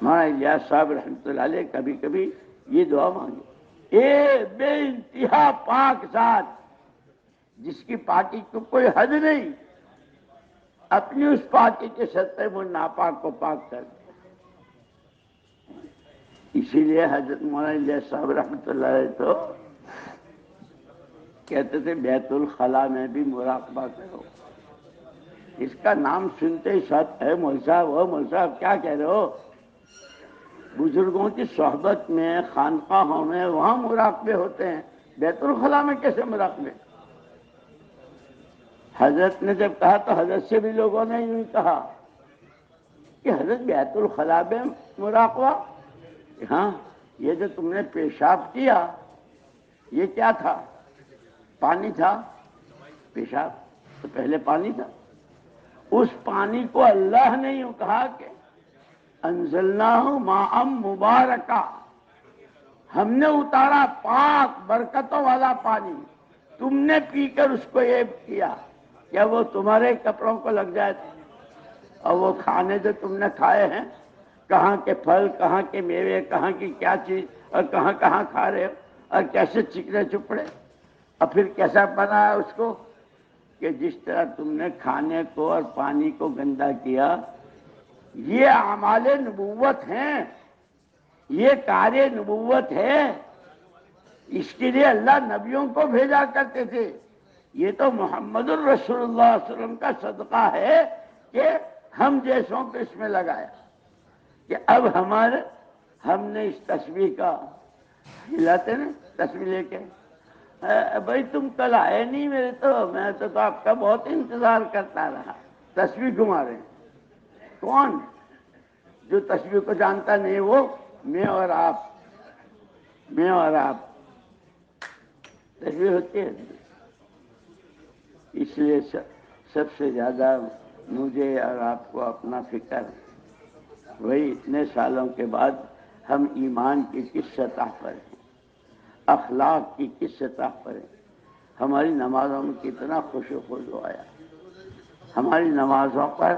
مولانا الیاس صاحب رحمۃ اللہ علیہ کبھی کبھی یہ دعا مانگے، اے بے انتہا پاک ذات جس کی پاکی کو کوئی حد نہیں، اپنی اس پاکی کے صدقے وہ ناپاک کو پاک کر دے. اسی لیے حضرت مولانا الیاس صاحب رحمۃ اللہ علیہ تو کہتے تھے بیت الخلاء میں بھی مراقبہ کرو. اس کا نام سنتے ہی ساتھ ہے مول صاحب کیا کہہ رہے ہو؟ بزرگوں کی صحبت میں، خانقاہوں میں، وہاں مراقبے ہوتے ہیں، بیت الخلاء میں کیسے مراقبے؟ حضرت نے جب کہا تو حضرت سے بھی لوگوں نے یوں کہا کہ حضرت بیت الخلاء میں مراقبہ، ہاں یہ جو تم نے پیشاب کیا یہ کیا تھا؟ پانی تھا. پیشاب تو پہلے پانی تھا. اس پانی کو اللہ نے یوں کہا کہ انزلناہ ماء مبارکا، ہم نے اتارا پاک برکتوں والا پانی، تم نے پی کر اس کو یہ کیا، کیا وہ تمہارے کپڑوں کو لگ جائے؟ اور وہ کھانے جو تم نے کھائے ہیں، کہاں کے پھل، کہاں کے میوے، کہاں کی کیا چیز، اور کہاں کہاں کھا رہے ہو، اور کیسے چکنے چپڑے، اور پھر کیسا بنایا اس کو کہ جس طرح تم نے کھانے کو اور پانی کو گندا کیا. یہ اعمال نبوت ہیں، یہ کار نبوت ہے. اس کے لیے اللہ نبیوں کو بھیجا کرتے تھے. یہ تو محمد الرسول اللہ صلی اللہ علیہ وسلم کا صدقہ ہے کہ ہم جیسوں کو اس میں لگایا. کہ اب ہم نے اس تسبیح کا ہلاتے نا تسبیح لے کے، بھائی تم کل آئے نہیں میرے میں تو آپ کا بہت انتظار کرتا رہا. تسبیح گھما رہے ہیں. کون؟ جو تسبیح کو جانتا نہیں وہ میں اور آپ تسبیح ہوتی ہے. اس لیے سب سے زیادہ مجھے اور آپ کو اپنا فکر، وہی اتنے سالوں کے بعد ہم ایمان کی کس سطح پر ہیں، اخلاق کی کس سطح پر ہیں. ہماری نمازوں میں کتنا خوش و خضوع آیا. ہماری نمازوں پر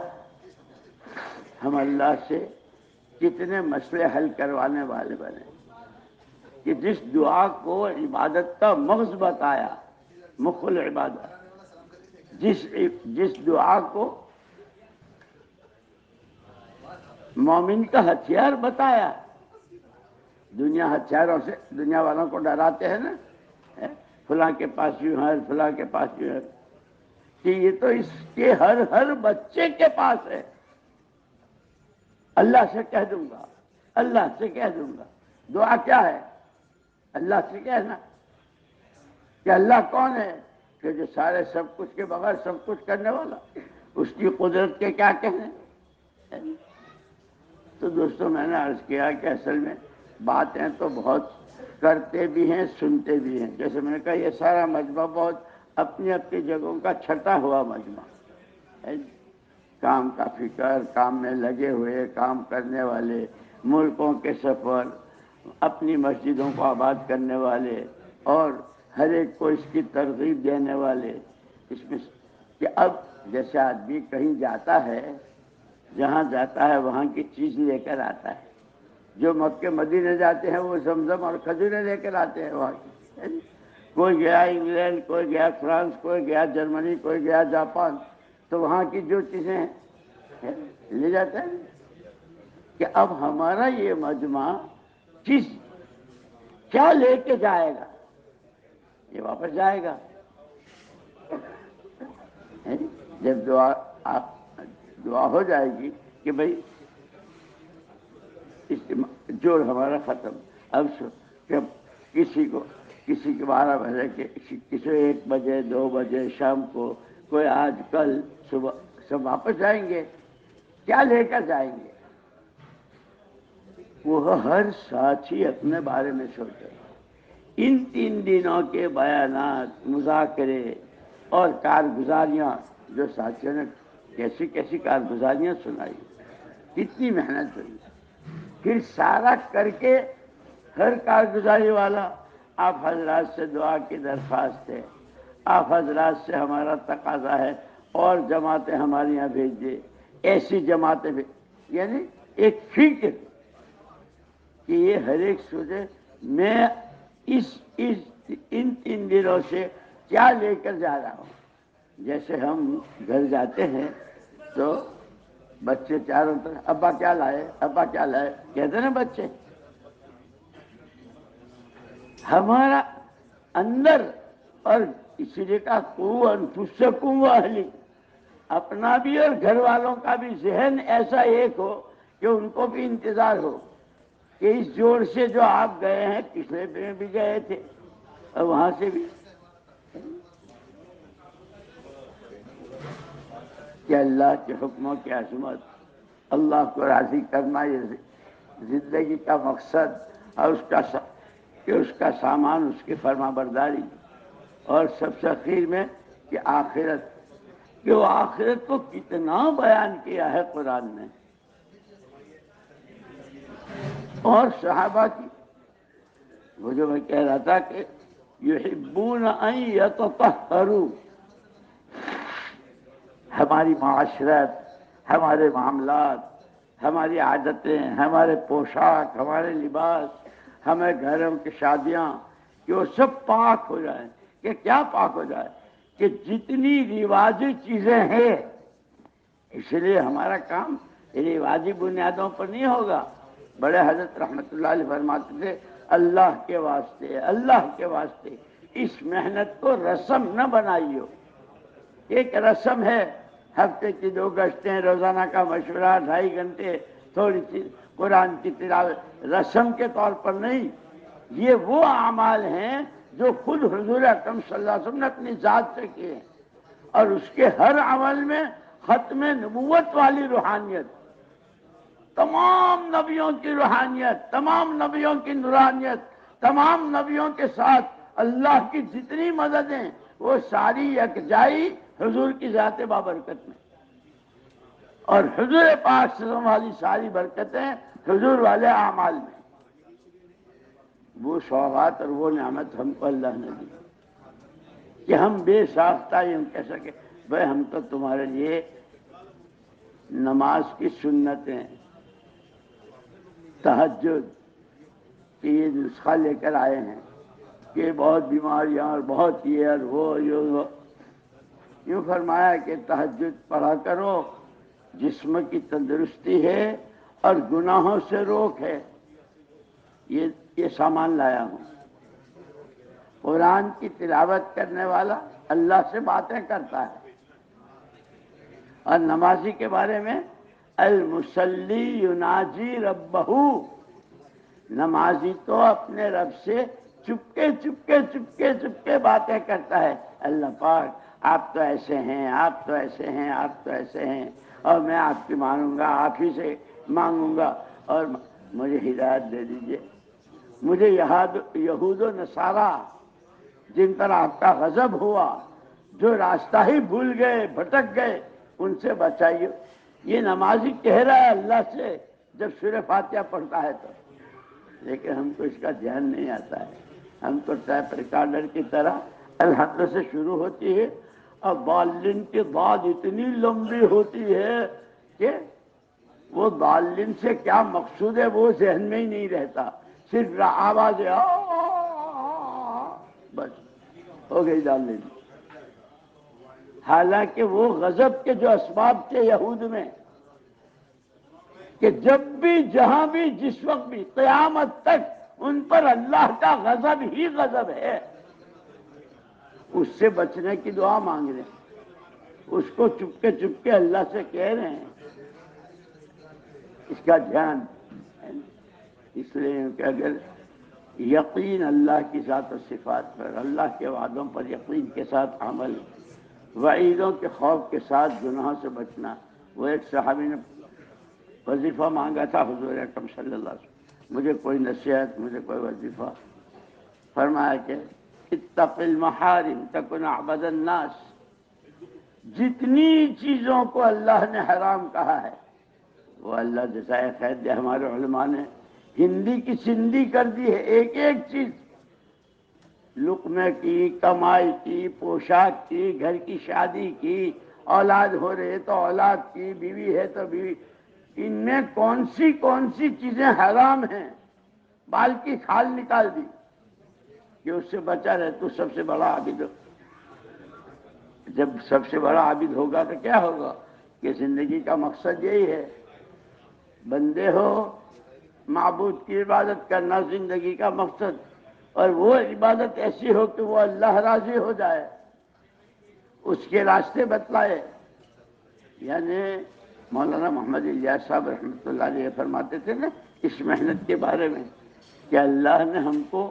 ہم اللہ سے کتنے مسئلے حل کروانے والے بنے کہ جس دعا کو عبادت کا مغز بتایا، مخ العبادت، جس دعا کو مومن کا ہتھیار بتایا. دنیا ہتھیاروں سے دنیا والوں کو ڈراتے ہیں نا، فلاں کے پاس یوں ہے، فلاں کے پاس یوں ہے، کہ یہ تو اس کے ہر بچے کے پاس ہے. اللہ سے کہہ دوں گا، اللہ سے کہہ دوں گا. دعا کیا ہے؟ اللہ سے کہنا کہ اللہ کون ہے؟ کہ جو سارے سب کچھ کے بغیر سب کچھ کرنے والا. اس کی قدرت کے کیا کہنے. تو دوستوں میں نے عرض کیا کہ اصل میں باتیں تو بہت کرتے بھی ہیں سنتے بھی ہیں. جیسے میں نے کہا یہ سارا مجمع بہت اپنی اپنی جگہوں کا چھٹا ہوا مجمع ہے. کام کا فکر، کام میں لگے ہوئے، کام کرنے والے، ملکوں کے سفر، اپنی مسجدوں کو آباد کرنے والے، اور ہر ایک کو اس کی ترغیب دینے والے. اس میں کہ اب جیسے آدمی کہیں جاتا ہے، جہاں جاتا ہے وہاں کی چیز لے کر آتا ہے. جو مکے مدینے جاتے ہیں وہ زمزم اور کھجوریں لے کر آتے ہیں وہاں کی. کوئی گیا انگلینڈ، کوئی گیا فرانس، کوئی گیا جرمنی، کوئی گیا جاپان، تو وہاں کی جو چیزیں ہیں لے جاتا ہے. کہ اب ہمارا یہ مجمع کیا لے کے جائے گا؟ یہ واپس جائے گا. جب دعا ہو جائے گی کہ بھئی جوڑ ہمارا ختم. اب کسی کے 12 بجے کے، کسی 1 بجے 2 بجے شام کو، کوئی آج کل صبح، سب واپس جائیں گے. کیا لے کر جائیں گے؟ وہ ہر ساتھی اپنے بارے میں سوچے. ان 3 دنوں کے بیانات، مذاکرے اور کارگزاریاں، جو ساتھیوں نے کیسی کیسی کارگزاریاں سنائی، کتنی محنت ہوئی. پھر سارا کر کے ہر کارگزاری والا آپ حضرات سے دعا کی درخواست ہے، آپ حضرات سے ہمارا تقاضا ہے اور جماعتیں ہمارے یہاں بھیج دے، ایسی جماعتیں یعنی ایک فکر کہ یہ ہر ایک سوچے میں ان 3 دنوں سے کیا لے کر جا رہا ہوں. جیسے ہم گھر جاتے ہیں تو بچے چاروں طرف ابا کیا لائے، ابا کیا لائے کہتے ہیں نا بچے. ہمارا اندر، اور اسی لیے کہا قوا انفسکم واہلی، اپنا بھی اور گھر والوں کا بھی ذہن ایسا ایک ہو کہ ان کو بھی انتظار ہو کہ اس جوڑ سے جو آپ گئے ہیں، پچھلے میں بھی گئے تھے اور وہاں سے بھی، کہ اللہ کے حکموں کی عظمت، اللہ کو راضی کرنا یہ زندگی کا مقصد، اور اس کا سامان اس کی فرما برداری. اور سب سے اخیر میں کہ آخرت، کہ وہ آخرت کو کتنا بیان کیا ہے قرآن نے. اور صحابہ کی وہ جو میں کہہ رہا تھا کہ یحبون ان یتطہروا، ہماری معاشرت، ہمارے معاملات، ہماری عادتیں، ہمارے پوشاک، ہمارے لباس، ہمیں گھروں کی شادیاں، کہ وہ سب پاک ہو جائیں. کہ کیا پاک ہو جائے؟ کہ جتنی رواجی چیزیں ہیں. اس لیے ہمارا کام رواجی بنیادوں پر نہیں ہوگا. بڑے حضرت رحمت اللہ علیہ فرماتے تھے اللہ کے واسطے، اللہ کے واسطے اس محنت کو رسم نہ بنائیو. ایک رسم ہے، ہفتے کی 2 گشتیں، روزانہ کا مشورہ، 2.5 گھنٹے تھوڑی سی قرآن کی تلاوت، رسم کے طور پر نہیں. یہ وہ اعمال ہیں جو خود حضور اکرم صلی اللہ علیہ وسلم نے اپنی ذات سے کیے، اور اس کے ہر عمل میں ختم نبوت والی روحانیت، تمام نبیوں کی روحانیت، تمام نبیوں کی نورانیت، تمام نبیوں کے ساتھ اللہ کی جتنی مددیں، وہ ساری یکجائی حضور کی ذات بابرکت میں، اور حضور پاک صلی اللہ علیہ وسلم والی ساری برکتیں حضور والے اعمال میں. وہ سوغات اور وہ نعمت ہم کو اللہ نے دی کہ ہم بے ساختہ ہم کہہ سکے بھائی ہم تو تمہارے لیے نماز کی سنتیں، تہجد کہ یہ نسخہ لے کر آئے ہیں کہ بہت بیماریاں اور بہت یہ اور وہ یوں فرمایا کہ تہجد پڑھا کرو، جسم کی تندرستی ہے اور گناہوں سے روک ہے. یہ سامان لایا ہوں. قرآن کی تلاوت کرنے والا اللہ سے باتیں کرتا ہے، اور نمازی کے بارے میں المصلی یناجی ربہ، نمازی تو اپنے رب سے چپکے چپکے چپکے چپکے باتیں کرتا ہے. اللہ پاک آپ تو ایسے ہیں، آپ تو ایسے ہیں، آپ تو ایسے ہیں، اور میں آپ کی مانوں گا، آپ ہی سے مانگوں گا، اور مجھے ہدایت دے دیجئے، مجھے یہود و نصارہ جن پر آپ کا غضب ہوا، جو راستہ ہی بھول گئے، بھٹک گئے، ان سے بچائیے۔ یہ نمازی کہہ رہا ہے اللہ سے جب سورہ فاتحہ پڑھتا ہے تو، لیکن ہم کو اس کا دھیان نہیں آتا ہے۔ ہم تو ٹیپ ریکارڈر کی طرح الحمد سے شروع ہوتی ہے اور ضالین کے بعد اتنی لمبی ہوتی ہے کہ وہ ضالین سے کیا مقصود ہے وہ ذہن میں ہی نہیں رہتا، صرف آواز بس ہو گئی ضالین۔ حالانکہ وہ غضب کے جو اسباب تھے یہود میں کہ جب بھی جہاں بھی جس وقت بھی قیامت تک ان پر اللہ کا غضب ہی غضب ہے، اس سے بچنے کی دعا مانگ رہے ہیں، اس کو چپکے اللہ سے کہہ رہے ہیں۔ اس کا دھیان اس لیے کہ اگر یقین اللہ کی ذات و صفات پر، اللہ کے وعدوں پر یقین کے ساتھ عمل، وعیدوں کے خوف کے ساتھ گناہوں سے بچنا۔ وہ ایک صحابی نے وظیفہ مانگا تھا حضور اکرم صلی اللہ علیہ وسلم، مجھے کوئی نصیحت، مجھے کوئی وظیفہ۔ فرمایا کہ اتق المحارم تکن اعبد الناس، جتنی چیزوں کو اللہ نے حرام کہا ہے وہ اللہ جزائے خیر دے، ہمارے علماء نے ہندی کی سندھی کر دی ہے، ایک ایک چیز، لقمے کی، کمائی کی، پوشاک کی، گھر کی شادی کی، اولاد ہو رہے تو اولاد کی، بیوی ہے تو بیوی، ان میں کون سی چیزیں حرام ہیں، بال کی کھال نکال دی کہ اس سے بچا رہے تو سب سے بڑا عابد ہو۔ جب سب سے بڑا عابد ہوگا تو کیا ہوگا کہ زندگی کا مقصد یہی ہے، بندے ہو، معبود کی عبادت کرنا زندگی کا مقصد، اور وہ عبادت ایسی ہو کہ وہ اللہ راضی ہو جائے، اس کے راستے بتلائے۔ یعنی مولانا محمد الیاس صاحب رحمۃ اللہ علیہ فرماتے تھے نا اس محنت کے بارے میں کہ اللہ نے ہم کو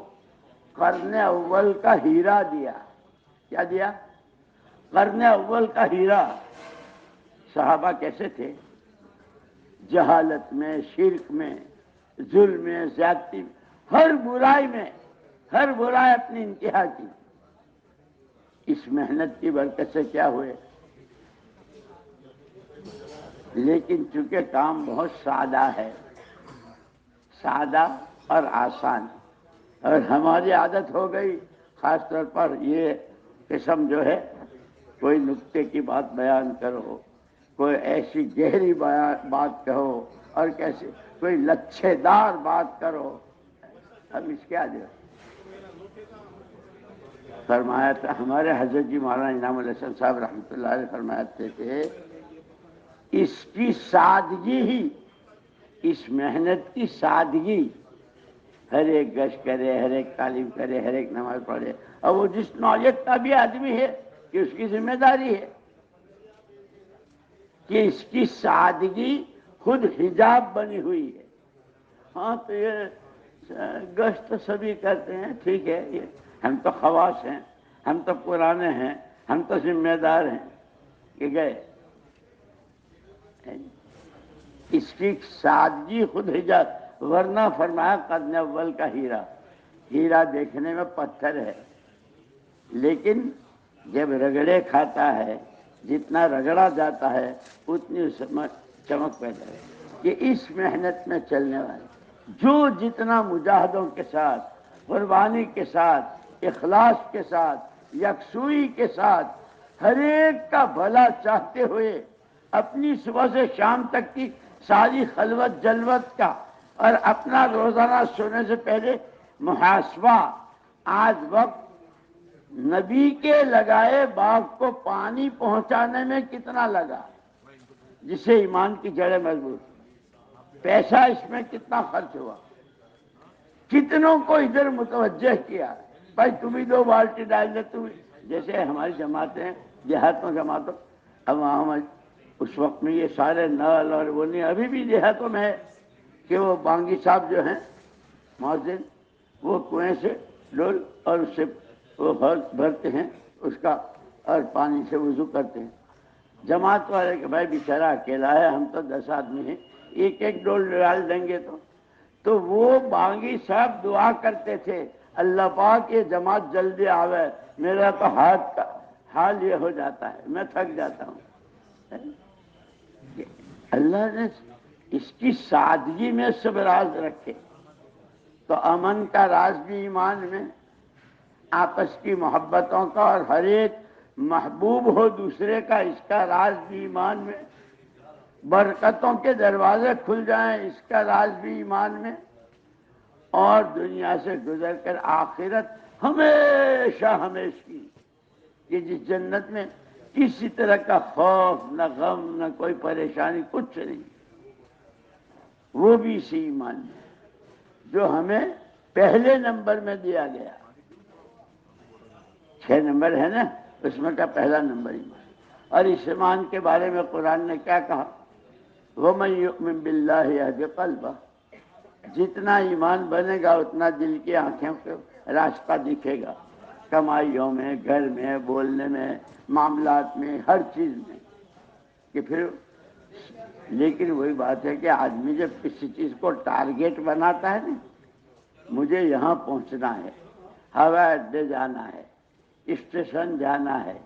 قرن اول کا ہیرا دیا۔ کیا دیا؟ قرن اول کا ہیرا۔ صحابہ کیسے تھے؟ جہالت میں، شرک میں، ظلم میں، زیادتی میں، ہر برائی اپنی انتہا کی۔ اس محنت کی برکت سے کیا ہوئے؟ لیکن چونکہ کام بہت سادہ ہے، سادہ اور آسان، اور ہماری عادت ہو گئی خاص طور پر یہ قسم جو ہے، کوئی نکتے کی بات بیان کرو، کوئی ایسی گہری بات کہو، اور کیسے کوئی لچھے دار بات کرو، ہم اس کے عادی ہیں۔ فرمایا تھا ہمارے حضرت جی مولانا انعام الحسن صاحب رحمۃ اللہ علیہ فرماتے تھے اس کی سادگی ہی، اس محنت کی سادگی، ہر ایک گشت کرے، ہر ایک تعلیم کرے، ہر ایک نماز پڑھے، اور وہ جس نوعیت کا بھی آدمی ہے کہ اس کی ذمہ داری ہے کہ اس کی سادگی خود حجاب بنی ہوئی ہے۔ ہاں تو یہ گشت تو سبھی کرتے ہیں، ٹھیک ہے، یہ ہم تو خواص ہیں، ہم تو پرانے ہیں، ہم تو ذمہ دار ہیں کہ گئے۔ اس کی سادگی خود حجاب، ورنہ فرمایا قرن اول کا ہیرا، ہیرا دیکھنے میں پتھر ہے لیکن جب رگڑے کھاتا ہے، جتنا رگڑا جاتا ہے اتنی اس میں چمک پیدا ہے۔ کہ اس محنت میں چلنے والے جو جتنا مجاہدوں کے ساتھ، قربانی کے ساتھ، اخلاص کے ساتھ، یکسوئی کے ساتھ، ہر ایک کا بھلا چاہتے ہوئے اپنی صبح سے شام تک کی ساری خلوت جلوت کا اور اپنا روزانہ سونے سے پہلے محاسبہ، آج وقت نبی کے لگائے باغ کو پانی پہنچانے میں کتنا لگا، جسے ایمان کی جڑیں مضبوط، پیسہ اس میں کتنا خرچ ہوا، کتنوں کو ادھر متوجہ کیا، بھائی تم ہی 2 بالٹی ڈال دے، تم جیسے ہماری جماعتیں دیہات میں جماعتوں، اب وہاں اس وقت میں یہ سارے نل اور وہ نہیں، ابھی بھی دیہاتوں میں ہے کہ وہ بانگی صاحب جو ہیں مؤذن، وہ کنویں سے ڈول اور اس سے وہ بھرتے ہیں اس کا اور پانی سے وضو کرتے ہیں. جماعت والے کہ بھائی بیچارہ اکیلا ہے، ہم تو 10 آدمی ہیں، ایک ایک ڈول ڈال دیں گے تو وہ بانگی صاحب دعا کرتے تھے اللہ پاک یہ جماعت جلدی آوے، میرا تو ہاتھ کا حال یہ ہو جاتا ہے، میں تھک جاتا ہوں. اللہ نے اس کی سادگی میں سب راز رکھے. تو امن کا راز بھی ایمان میں، آپس کی محبتوں کا، اور ہر ایک محبوب ہو دوسرے کا، اس کا راز بھی ایمان میں. برکتوں کے دروازے کھل جائیں، اس کا راز بھی ایمان میں. اور دنیا سے گزر کر آخرت ہمیشہ ہمیشہ کہ جس جنت میں کسی طرح کا خوف، نہ غم، نہ کوئی پریشانی، کچھ نہیں، وہ بھی اسی ایمان میں جو ہمیں پہلے نمبر میں دیا گیا. 6 نمبر ہے نا، اس میں کا پہلا نمبر ایمان. اور اس ایمان کے بارے میں قرآن نے کیا کہا؟ وَمَن يُؤْمِن بِاللَّهِ يَهْدِ قَلْبَهُ، جتنا ایمان بنے گا اتنا دل کی آنکھوں کو راستہ دکھے گا، کمائیوں میں، گھر میں، بولنے میں، معاملات میں، ہر چیز میں. کہ پھر لیکن وہی بات ہے کہ آدمی جب کسی چیز کو ٹارگیٹ بناتا ہے نا، مجھے یہاں پہنچنا ہے، ہوائی اڈے جانا ہے، اسٹیشن جانا ہے،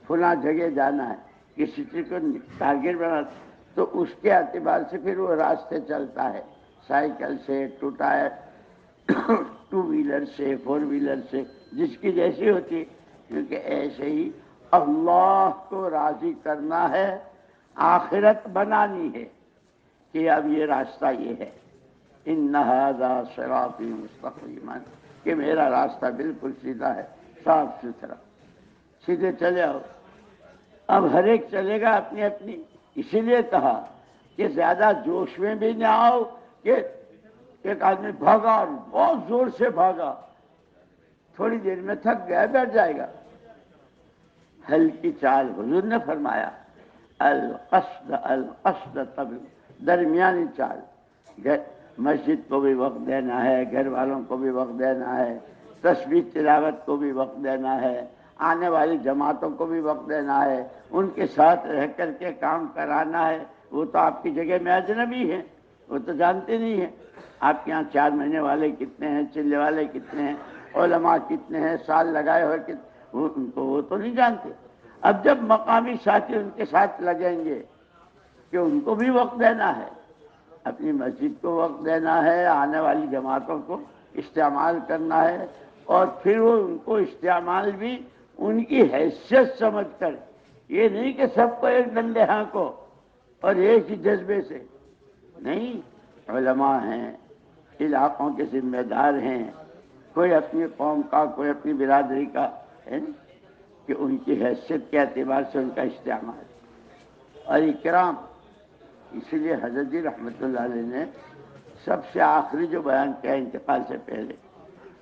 فلاں جگہ جانا ہے، کسی چیز کو ٹارگیٹ بناتا تو اس کے اعتبار سے پھر وہ راستے چلتا ہے، سائیکل سے، ٹو ویلر سے، 4 ویلر سے، جس کی جیسی ہوتی. کیونکہ ایسے ہی اللہ کو راضی کرنا ہے، آخرت بنانی ہے کہ اب یہ راستہ یہ ہے، ان ھذا صراطی مستقیما، کہ میرا راستہ بالکل سیدھا ہے، صاف ستھرا، سیدھے چلے آؤ. اب ہر ایک چلے گا اپنی اپنی. اسی لیے کہا کہ زیادہ جوش میں بھی نہ آؤ کہ ایک آدمی بھاگا اور بہت زور سے بھاگا، تھوڑی دیر میں تھک گیا، بیٹھ جائے گا. ہلکی چال، حضور نے فرمایا القصد القصد، تب درمیانی چال. مسجد کو بھی وقت دینا ہے، گھر والوں کو بھی وقت دینا ہے، تسبیح تلاوت کو بھی وقت دینا ہے، آنے والی جماعتوں کو بھی وقت دینا ہے، ان کے ساتھ رہ کر کے کام کرانا ہے. وہ تو آپ کی جگہ میں اجنبی ہیں، وہ تو جانتے نہیں ہیں آپ کے یہاں 4 مہینے والے کتنے ہیں، چلے والے کتنے ہیں، علماء کتنے ہیں، سال لگائے ہوئے کتنے، ان کو وہ تو نہیں جانتے. اب جب مقامی ساتھی ان کے ساتھ لگیں گے کہ ان کو بھی وقت دینا ہے، اپنی مسجد کو وقت دینا ہے، آنے والی جماعتوں کو استعمال کرنا ہے، اور پھر وہ ان کو استعمال بھی ان کی حیثیت سمجھ کر، یہ نہیں کہ سب کو ایک ڈنڈے ہانکو اور ایک ہی جذبے سے نہیں. علماء ہیں، علاقوں کے ذمہ دار ہیں، کوئی اپنی قوم کا، کوئی اپنی برادری کا ہے، کہ ان کی حیثیت کے اعتبار سے ان کا استعمال اور اکرام. اسی لیے حضرت جی رحمۃ اللہ علیہ نے سب سے آخری جو بیان کیا انتقال سے پہلے،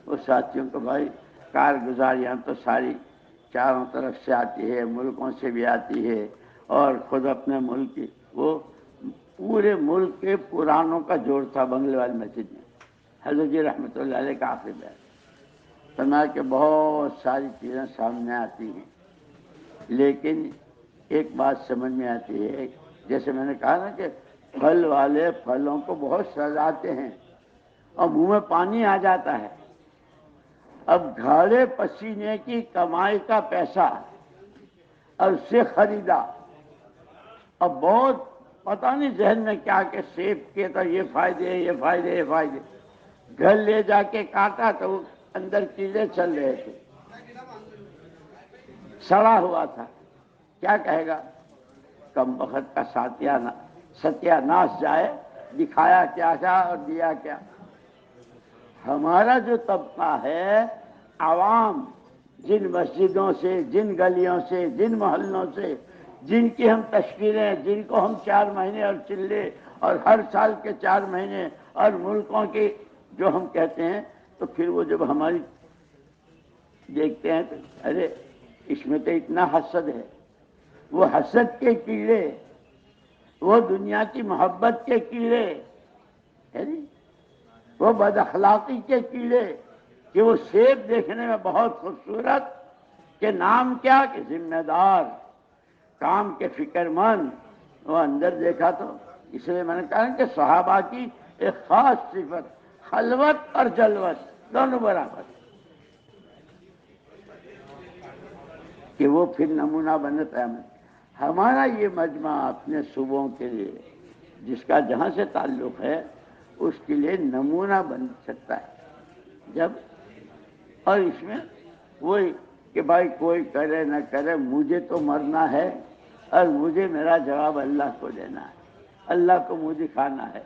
وہ ساتھیوں کو بھائی کارگزاریاں تو ساری چاروں طرف سے آتی ہے، ملکوں سے بھی آتی ہے، اور خود اپنے ملک کی، وہ پورے ملک کے پرانوں کا جوڑ تھا بنگلے والی مسجد میں. حضرت جی رحمۃ اللہ علیہ کا آخری بیان فرمایا کہ بہت ساری چیزیں سامنے آتی ہیں، لیکن ایک بات سمجھ میں آتی ہے، جیسے میں نے کہا نا کہ پھل والے پھلوں کو بہت سجاتے ہیں اور منہ میں پانی آ جاتا ہے. اب گھاڑے پسینے کی کمائی کا پیسہ اور اس سے خریدا، اب بہت پتہ نہیں ذہن میں کیا کہ سیب کے تو یہ فائدے، یہ فائدے، یہ فائدے، گھر لے جا کے کاٹا تو وہ اندر کیڑے چل رہے تھے، سڑا ہوا تھا. کیا کہے گا؟ کم بخت کا ستیہ ناش جائے، دکھایا کیا تھا اور دیا کیا. ہمارا جو طبقہ ہے، عوام، جن مسجدوں سے، جن گلیوں سے، جن محلوں سے، جن کی ہم تشکیلیں، جن کو ہم 4 مہینے اور چلے اور ہر سال کے 4 مہینے اور ملکوں کے جو ہم کہتے ہیں، تو پھر وہ جب ہماری دیکھتے ہیں تو ارے اس میں تو اتنا حسد ہے. وہ حسد کے کیڑے، وہ دنیا کی محبت کے کیڑے ہے نہیں، وہ بد اخلاقی کے کیڑے، کہ وہ سیب دیکھنے میں بہت خوبصورت کہ نام کیا کہ ذمہ دار، کام کے فکر مند. وہ اندر دیکھا تو اس لیے میں نے کہا کہ صحابہ کی ایک خاص صفت خلوت اور جلوت دونوں برابر، کہ وہ پھر نمونہ بنتا ہے. ہمارا یہ مجمع اپنے صوبوں کے لیے جس کا جہاں سے تعلق ہے اس کے لیے نمونہ بن سکتا ہے جب، اور اس میں وہی کہ بھائی کوئی کرے نہ کرے مجھے تو مرنا ہے اور مجھے میرا جواب اللہ کو دینا ہے، اللہ کو منہ دکھانا ہے.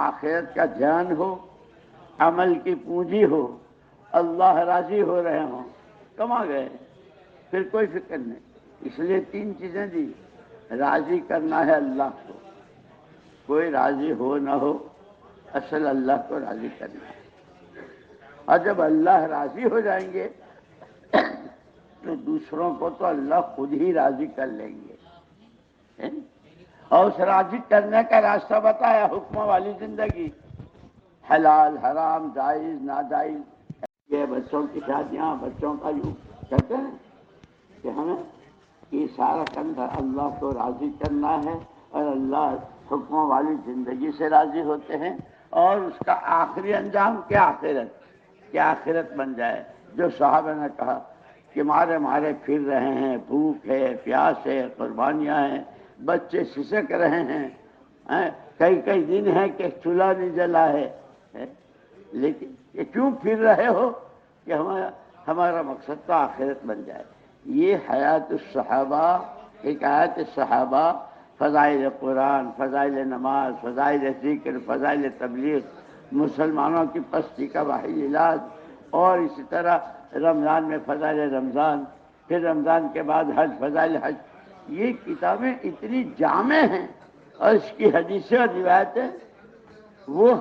آخرت کا دھیان ہو، عمل کی پونجی ہو، اللہ راضی ہو رہے ہوں، کما گئے، پھر کوئی فکر نہیں. اس لیے 3 چیزیں دی. راضی کرنا ہے اللہ کو، کوئی راضی ہو نہ ہو، اصل اللہ کو راضی کرنا ہے. اور جب اللہ راضی ہو جائیں گے تو دوسروں کو تو اللہ خود ہی راضی کر لیں گے. اور اس راضی کرنے کا راستہ بتایا، حکم والی زندگی، حلال حرام جائز ناجائز. یہ بچوں کی شادیاں، بچوں کا یوں کہتے ہیں کہ ہمیں یہ سارا کرنا اللہ کو راضی کرنا ہے، اور اللہ حکموں والی زندگی سے راضی ہوتے ہیں. اور اس کا آخری انجام کیا؟ آخرت، کیا آخرت بن جائے. جو صحابہ نے کہا کہ مارے مارے پھر رہے ہیں، بھوک ہے، پیاس ہے، قربانیاں ہیں، بچے سسک رہے ہیں، کئی کئی دن ہے کہ چولہا نہیں جلا ہے، لیکن یہ کیوں پھر رہے ہو؟ کہ ہمارا مقصد تو آخرت بن جائے. یہ حیات الصحابہ، ایک آیت صحابہ، فضائل قرآن، فضائل نماز، فضائل ذکر، فضائل تبلیغ، مسلمانوں کی پستی کا واحد علاج، اور اسی طرح رمضان میں فضائل رمضان، پھر رمضان کے بعد حج، فضائل حج. یہ کتابیں اتنی جامع ہیں، اور اس کی حدیثیں اور روایتیں وہ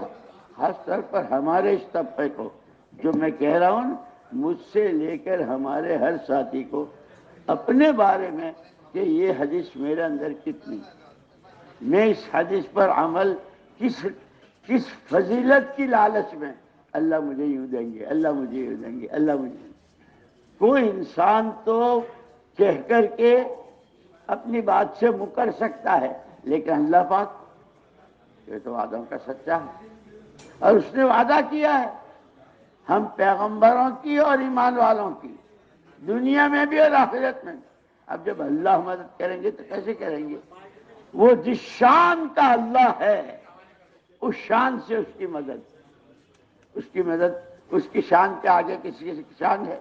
خاص طور پر ہمارے اس طبقے کو، جو میں کہہ رہا ہوں مجھ سے لے کر ہمارے ہر ساتھی کو اپنے بارے میں کہ یہ حدیث میرے اندر کتنی، میں اس حدیث پر عمل کس فضیلت کی لالچ میں، اللہ مجھے یوں دیں گے، اللہ مجھے یوں دیں گے، اللہ مجھے. کوئی انسان تو کہہ کر کے اپنی بات سے مکر سکتا ہے، لیکن اللہ پاک یہ تو وعدوں کا سچا ہے، اور اس نے وعدہ کیا ہے ہم پیغمبروں کی اور ایمان والوں کی، دنیا میں بھی اور آخرت میں بھی. اب جب اللہ مدد کریں گے تو کیسے کریں گے؟ وہ جس شان کا اللہ ہے اس شان سے اس کی مدد، اس کی شان کے آگے کسی کی شان ہے،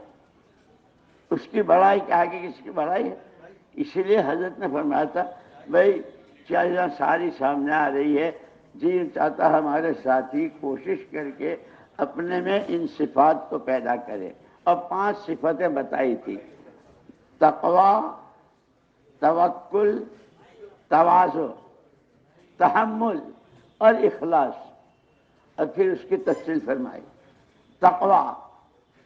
اس کی بڑائی کے آگے کسی کی بڑائی ہے. اسی لیے حضرت نے فرمایا تھا بھائی چیزیں ساری سامنے آ رہی ہے، جی چاہتا ہمارے ساتھی کوشش کر کے اپنے میں ان صفات کو پیدا کرے. اور 5 صفتیں بتائی تھی: تقوی، توکل، تواضع، تحمل اور اخلاص. اور پھر اس کی تفصیل فرمائی. تقوی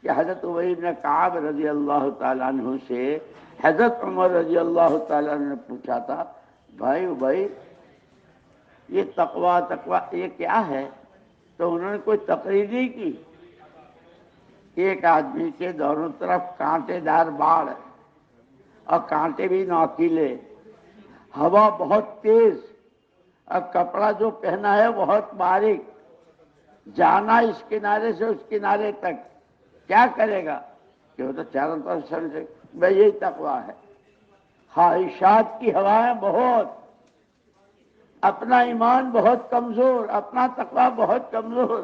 کہ حضرت ابی بن کعب رضی اللہ تعالیٰ عنہ سے حضرت عمر رضی اللہ تعالیٰ عنہ نے پوچھا تھا، بھائی یہ تقوی یہ کیا ہے؟ تو انہوں نے کوئی تقریر نہیں کی. ایک آدمی کے دونوں طرف کانٹے دار باڑ، اور کانٹے بھی نوکیلے، ہوا بہت تیز، اور کپڑا جو پہنا ہے بہت باریک، جانا اس کنارے سے اس کنارے تک، کیا کرے گا کہ وہ تو چاروں طرف سمجھے. بھائی یہی تقویٰ ہے. خواہشات کی ہوائیں بہت، اپنا ایمان بہت کمزور، اپنا تقویٰ بہت کمزور،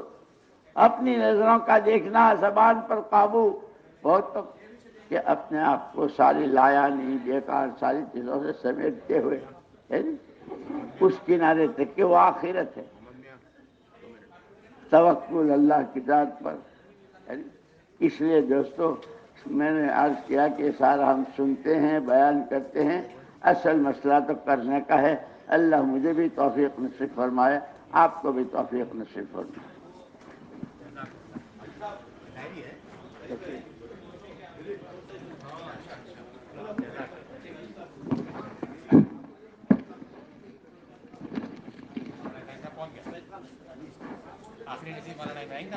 اپنی نظروں کا دیکھنا، زبان پر قابو بہت کم، کہ اپنے آپ کو ساری لایانی بیکار ساری چیزوں سے سمیٹتے ہوئے اس کنارے تک کہ وہ آخرت ہے. توکل اللہ کی ذات پر. اس لیے دوستو میں نے عرض کیا کہ سارا ہم سنتے ہیں، بیان کرتے ہیں، اصل مسئلہ تو کرنے کا ہے. اللہ مجھے بھی توفیق نصیب فرمائے، آپ کو بھی توفیق نصیب فرمائے. آخری نصیب والا نہیں پائیں گے.